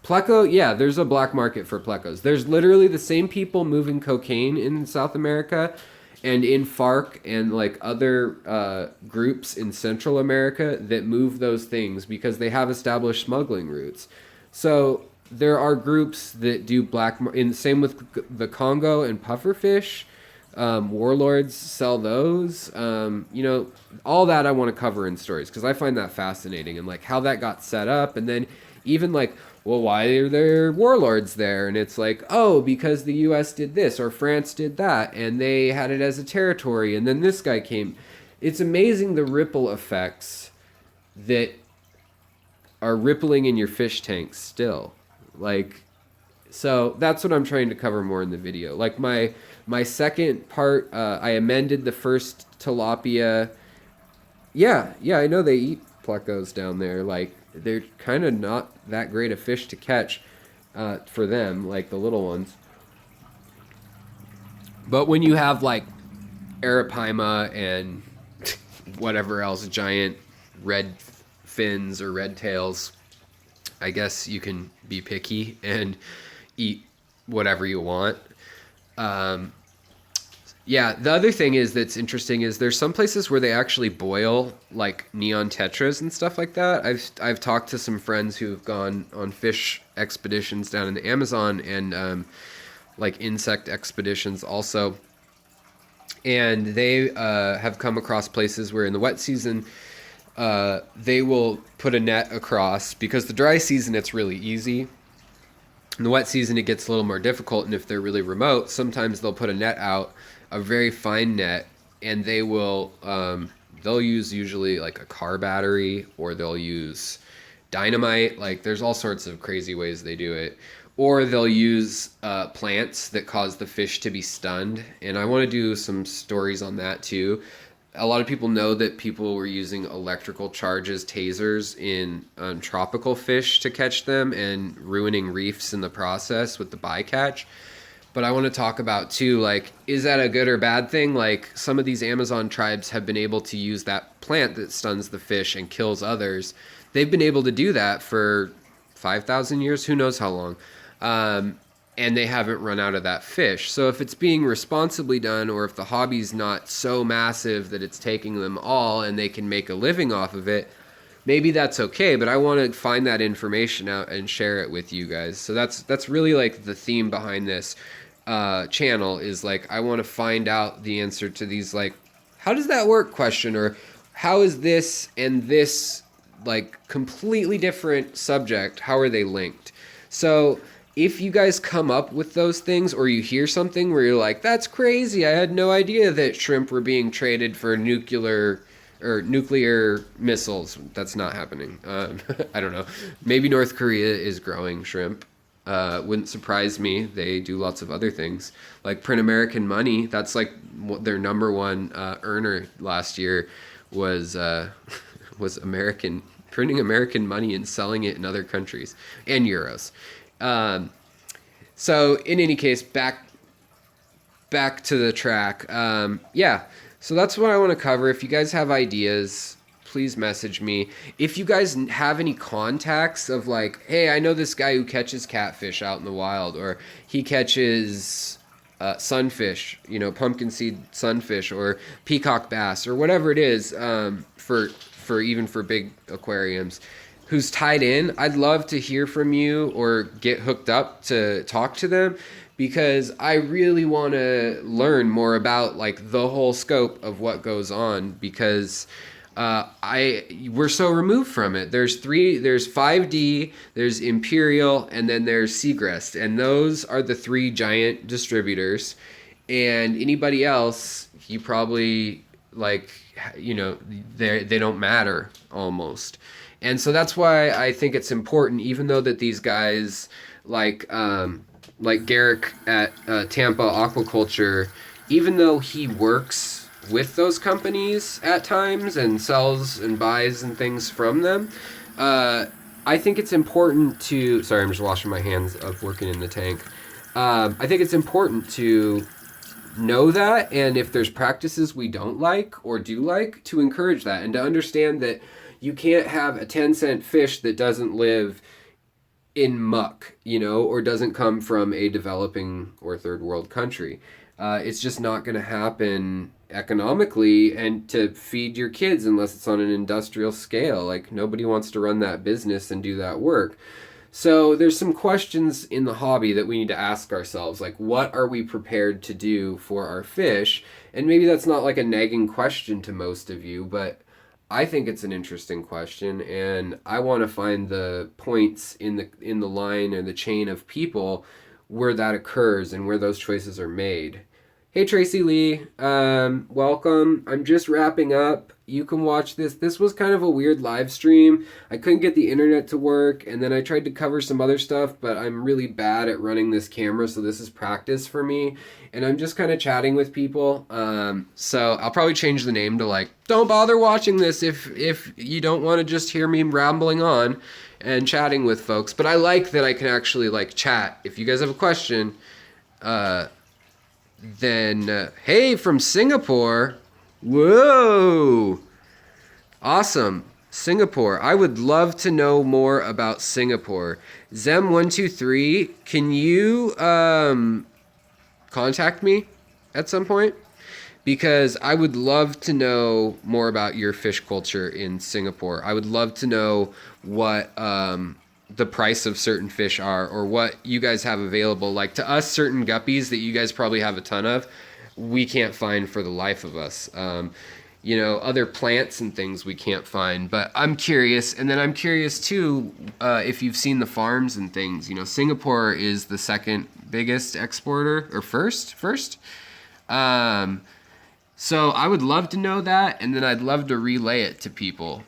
Pleco, yeah, there's a black market for plecos. There's literally the same people moving cocaine in South America and in FARC and like other groups in Central America that move those things because they have established smuggling routes. So there are groups that do same with the Congo and pufferfish. Warlords sell those. You know, all that I want to cover in stories because I find that fascinating, and like how that got set up, and then even like, well, why are there warlords there? And it's like, oh, because the US did this or France did that, and they had it as a territory, and then this guy came. It's amazing the ripple effects that are rippling in your fish tanks still. Like, so that's what I'm trying to cover more in the video. Like my second part, I amended the first tilapia. Yeah, I know they eat plecos down there. Like, they're kind of not that great a fish to catch for them, like the little ones. But when you have like arapaima and whatever else, giant red fins or red tails, I guess you can be picky and eat whatever you want. Yeah, the other thing is that's interesting is there's some places where they actually boil like neon tetras and stuff like that. I've talked to some friends who've gone on fish expeditions down in the Amazon and like insect expeditions also, and they have come across places where in the wet season they will put a net across, because the dry season it's really easy. In the wet season, it gets a little more difficult, and if they're really remote, sometimes they'll put a net out, a very fine net, and they'll use usually like a car battery, or they'll use dynamite. Like there's all sorts of crazy ways they do it, or they'll use plants that cause the fish to be stunned. And I want to do some stories on that too. A lot of people know that people were using electrical charges, tasers, in tropical fish to catch them and ruining reefs in the process with the bycatch. But I want to talk about too, like, is that a good or bad thing? Like, some of these Amazon tribes have been able to use that plant that stuns the fish and kills others. They've been able to do that for 5,000 years, who knows how long. And they haven't run out of that fish. So if it's being responsibly done, or if the hobby's not so massive that it's taking them all and they can make a living off of it, maybe that's okay. But I want to find that information out and share it with you guys. So that's really like the theme behind this channel, is like I want to find out the answer to these, like, how does that work question, or how is this and this like completely different subject, how are they linked? So if you guys come up with those things, or you hear something where you're like, that's crazy, I had no idea that shrimp were being traded for nuclear missiles. That's not happening. I don't know. Maybe North Korea is growing shrimp. Wouldn't surprise me. They do lots of other things, like print American money. That's like their number one earner last year was American, printing American money and selling it in other countries, and euros. So in any case, back to the track. Yeah, so that's what I want to cover. If you guys have ideas, please message me. If you guys have any contacts of like, hey, I know this guy who catches catfish out in the wild, or he catches sunfish, pumpkin seed sunfish, or peacock bass, or whatever it is, for even for big aquariums, who's tied in, I'd love to hear from you or get hooked up to talk to them, because I really want to learn more about like the whole scope of what goes on, because we're so removed from it. There's 5D, there's Imperial, and then there's Seagrest, and those are the three giant distributors. And anybody else, you probably like, they don't matter almost. And so that's why I think it's important, even though that these guys like Garrick at Tampa Aquaculture, even though he works with those companies at times and sells and buys and things from them, I think it's important to, sorry, I'm just washing my hands of working in the tank. I think it's important to know that, and if there's practices we don't like or do like, to encourage that, and to understand that you can't have a 10-cent fish that doesn't live in muck, or doesn't come from a developing or third world country. It's just not going to happen economically and to feed your kids unless it's on an industrial scale. Like, nobody wants to run that business and do that work. So there's some questions in the hobby that we need to ask ourselves, like, what are we prepared to do for our fish? And maybe that's not like a nagging question to most of you, but I think it's an interesting question, and I want to find the points in the line or the chain of people where that occurs and where those choices are made. Hey Tracy Lee, welcome. I'm just wrapping up. You can watch this. This was kind of a weird live stream. I couldn't get the internet to work, and then I tried to cover some other stuff, but I'm really bad at running this camera, so this is practice for me. And I'm just kind of chatting with people. So I'll probably change the name to like, don't bother watching this if you don't want to just hear me rambling on and chatting with folks. But I like that I can actually like chat. If you guys have a question, then hey, from Singapore. Whoa, awesome. Singapore. I would love to know more about Singapore. Zem123, can you contact me at some point? Because I would love to know more about your fish culture in Singapore. I would love to know what the price of certain fish are, or what you guys have available. Like, to us, certain guppies that you guys probably have a ton of, we can't find for the life of us. Other plants and things we can't find. But I'm curious, and then I'm curious too, if you've seen the farms and things. Singapore is the second biggest exporter, or first. So I would love to know that, and then I'd love to relay it to people.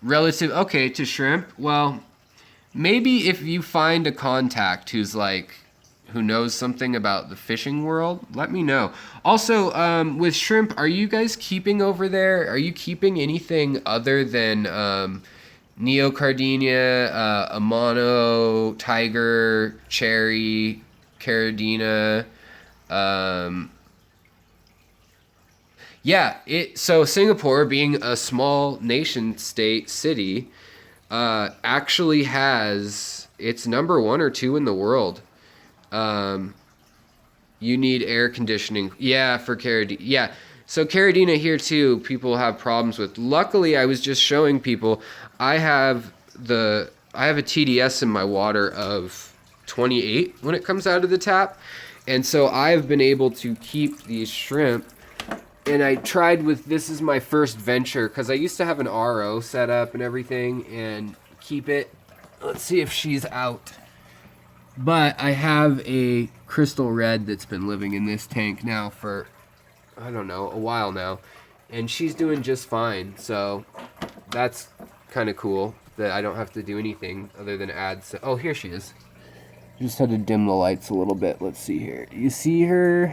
Okay, to shrimp. Well, maybe if you find a contact who knows something about the fishing world, let me know. Also, with shrimp, are you guys keeping over there? Are you keeping anything other than neocardinia, amano, tiger, cherry, caridina? So Singapore, being a small nation state city, actually has, it's number 1 or 2 in the world. You need air conditioning. Yeah, for caridina. Yeah, so caridina here too, people have problems with. Luckily, I was just showing people, I have a TDS in my water of 28 when it comes out of the tap. And so I've been able to keep these shrimp. And I tried this is my first venture, because I used to have an RO set up and everything and keep it. Let's see if she's out. But I have a crystal red that's been living in this tank now for, I don't know, a while now. And she's doing just fine. So that's kind of cool that I don't have to do anything other than add. Oh, here she is. Just had to dim the lights a little bit. Let's see here. You see her?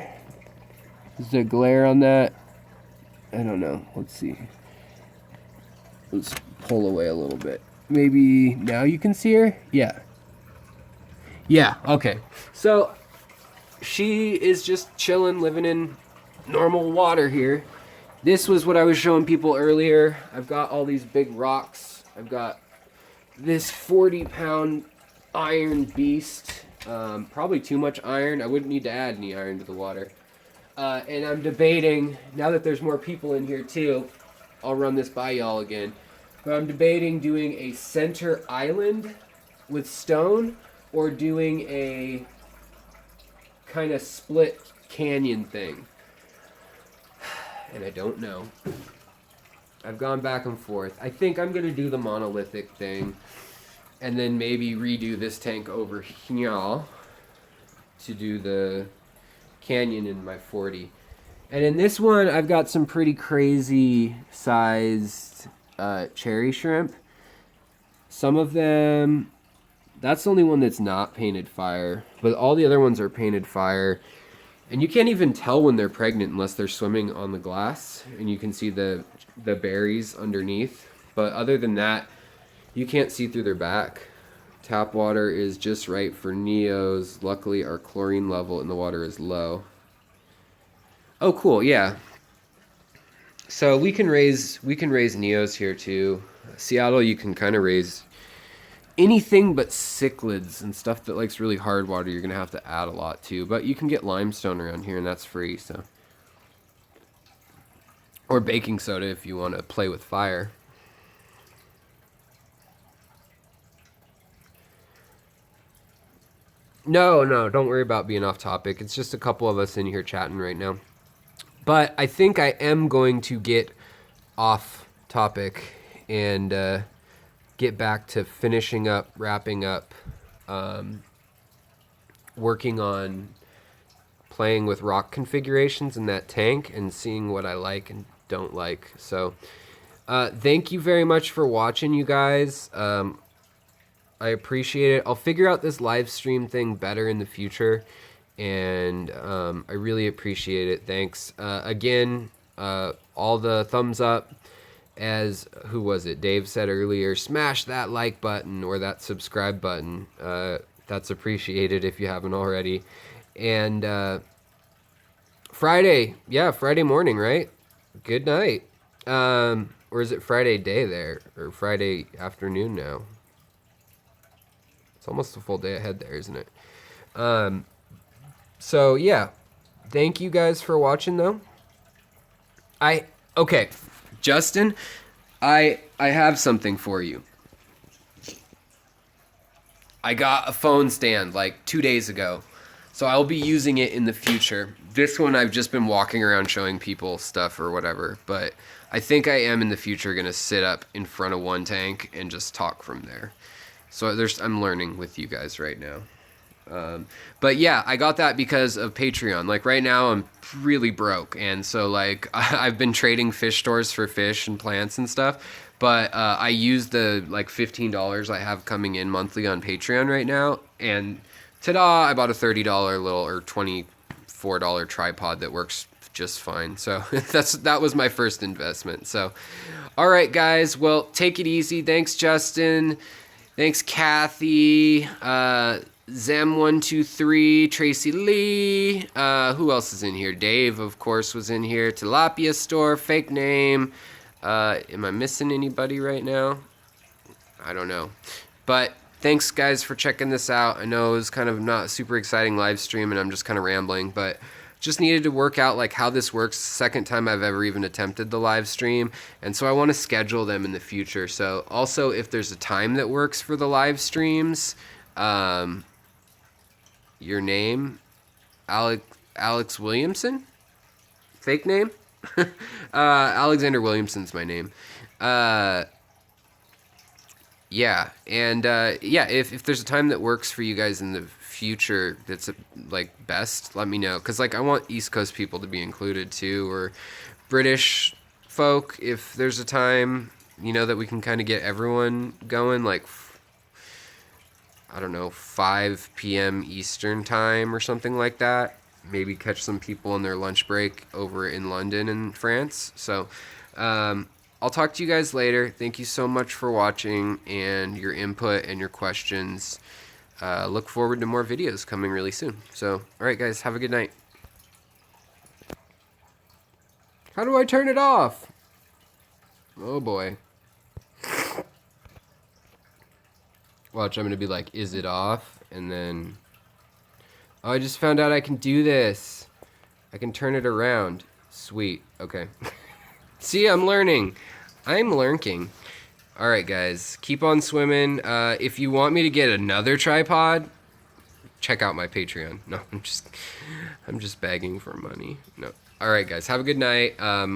Is there glare on that? I don't know. Let's see. Let's pull away a little bit. Maybe now you can see her? Yeah. Yeah, okay. So she is just chilling, living in normal water here. This was what I was showing people earlier. I've got all these big rocks. I've got this 40-pound iron beast. Probably too much iron. I wouldn't need to add any iron to the water. And I'm debating, now that there's more people in here too, I'll run this by y'all again, but I'm debating doing a center island with stone, or doing a kind of split canyon thing. And I don't know. I've gone back and forth. I think I'm going to do the monolithic thing, and then maybe redo this tank over here to do the canyon in my 40. And in this one, I've got some pretty crazy sized cherry shrimp. Some of them, that's the only one that's not painted fire, but all the other ones are painted fire. And you can't even tell when they're pregnant unless they're swimming on the glass and you can see the berries underneath. But other than that, you can't see through their back. Tap water is just right for neos. Luckily, our chlorine level in the water is low. Oh, cool, yeah. So we can raise neos here too. Seattle, you can kind of raise anything but cichlids and stuff that likes really hard water. You're gonna have to add a lot to, but you can get limestone around here, and that's free. So, or baking soda if you want to play with fire. No, don't worry about being off topic. It's just a couple of us in here chatting right now. But I think I am going to get off topic and get back to finishing up, wrapping up, working on playing with rock configurations in that tank and seeing what I like and don't like. So thank you very much for watching, you guys. I appreciate it. I'll figure out this live stream thing better in the future, and I really appreciate it. Thanks. Again, all the thumbs up, as, who was it? Dave said earlier, smash that like button or that subscribe button. That's appreciated if you haven't already. And Friday morning, right? Good night. Or is it Friday day there? Or Friday afternoon now? It's almost a full day ahead there, isn't it? So, yeah. Thank you guys for watching, though. Okay. Justin, I have something for you. I got a phone stand like 2 days ago. So I'll be using it in the future. This one I've just been walking around showing people stuff or whatever. But I think I am in the future going to sit up in front of one tank and just talk from there. So I'm learning with you guys right now. But yeah, I got that because of Patreon. Like right now I'm really broke. And so like I've been trading fish stores for fish and plants and stuff. But I use the like $15 I have coming in monthly on Patreon right now. And ta-da, I bought a $30 little or $24 tripod that works just fine. So that was my first investment. So, all right, guys. Well, take it easy. Thanks, Justin. Thanks, Kathy. Zem123, Tracy Lee. Who else is in here? Dave, of course, was in here. Tilapia Store, fake name. Am I missing anybody right now? I don't know. But thanks, guys, for checking this out. I know it was kind of not a super exciting live stream, and I'm just kind of rambling, but just needed to work out like how this works. Second time I've ever even attempted the live stream, and so I want to schedule them in the future. So also, if there's a time that works for the live streams, your name, Alex Williamson, fake name. Alexander Williamson's my name. Yeah, and yeah, if there's a time that works for you guys in the future that's like best, let me know, because like I want East Coast people to be included too, or British folk, if there's a time, you know, that we can kind of get everyone going, like I don't know, 5 p.m. Eastern time or something like that. Maybe catch some people on their lunch break over in London and France. So I'll talk to you guys later. Thank you so much for watching and your input and your questions. Look forward to more videos coming really soon. So, all right, guys, have a good night. How do I turn it off? Oh, boy. Watch, I'm going to be like, is it off? And then... Oh, I just found out I can do this. I can turn it around. Sweet. Okay. See, I'm learning. I'm lurking. All right, guys. Keep on swimming. If you want me to get another tripod, check out my Patreon. No, I'm just begging for money. No. All right, guys. Have a good night.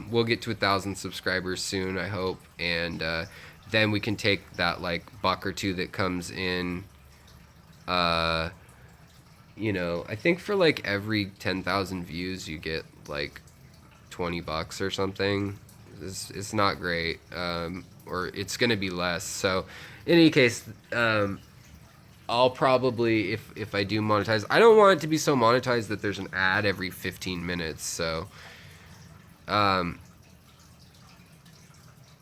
We'll get to 1,000 subscribers soon, I hope. And then we can take that, like, buck or two that comes in... you know, I think for like every 10,000 views you get like $20 or something. It's not great, or it's gonna be less. So in any case, I'll probably, if I do monetize, I don't want it to be so monetized that there's an ad every 15 minutes. So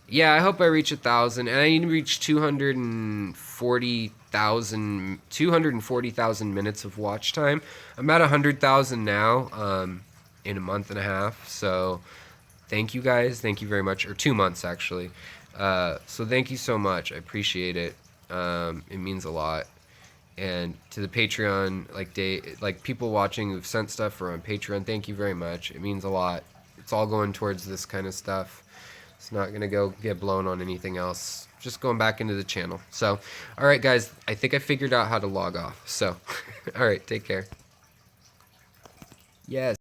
yeah, I hope I reach 1,000, and I need to reach 240,000 minutes of watch time. I'm at 100,000 now, in a month and a half. So thank you guys. Thank you very much. Or 2 months actually. So thank you so much. I appreciate it. It means a lot. And to the Patreon, like people watching who've sent stuff for on Patreon, thank you very much. It means a lot. It's all going towards this kind of stuff. It's not going to go get blown on anything else. Just going back into the channel. So, all right, guys. I think I figured out how to log off. So, all right. Take care. Yes.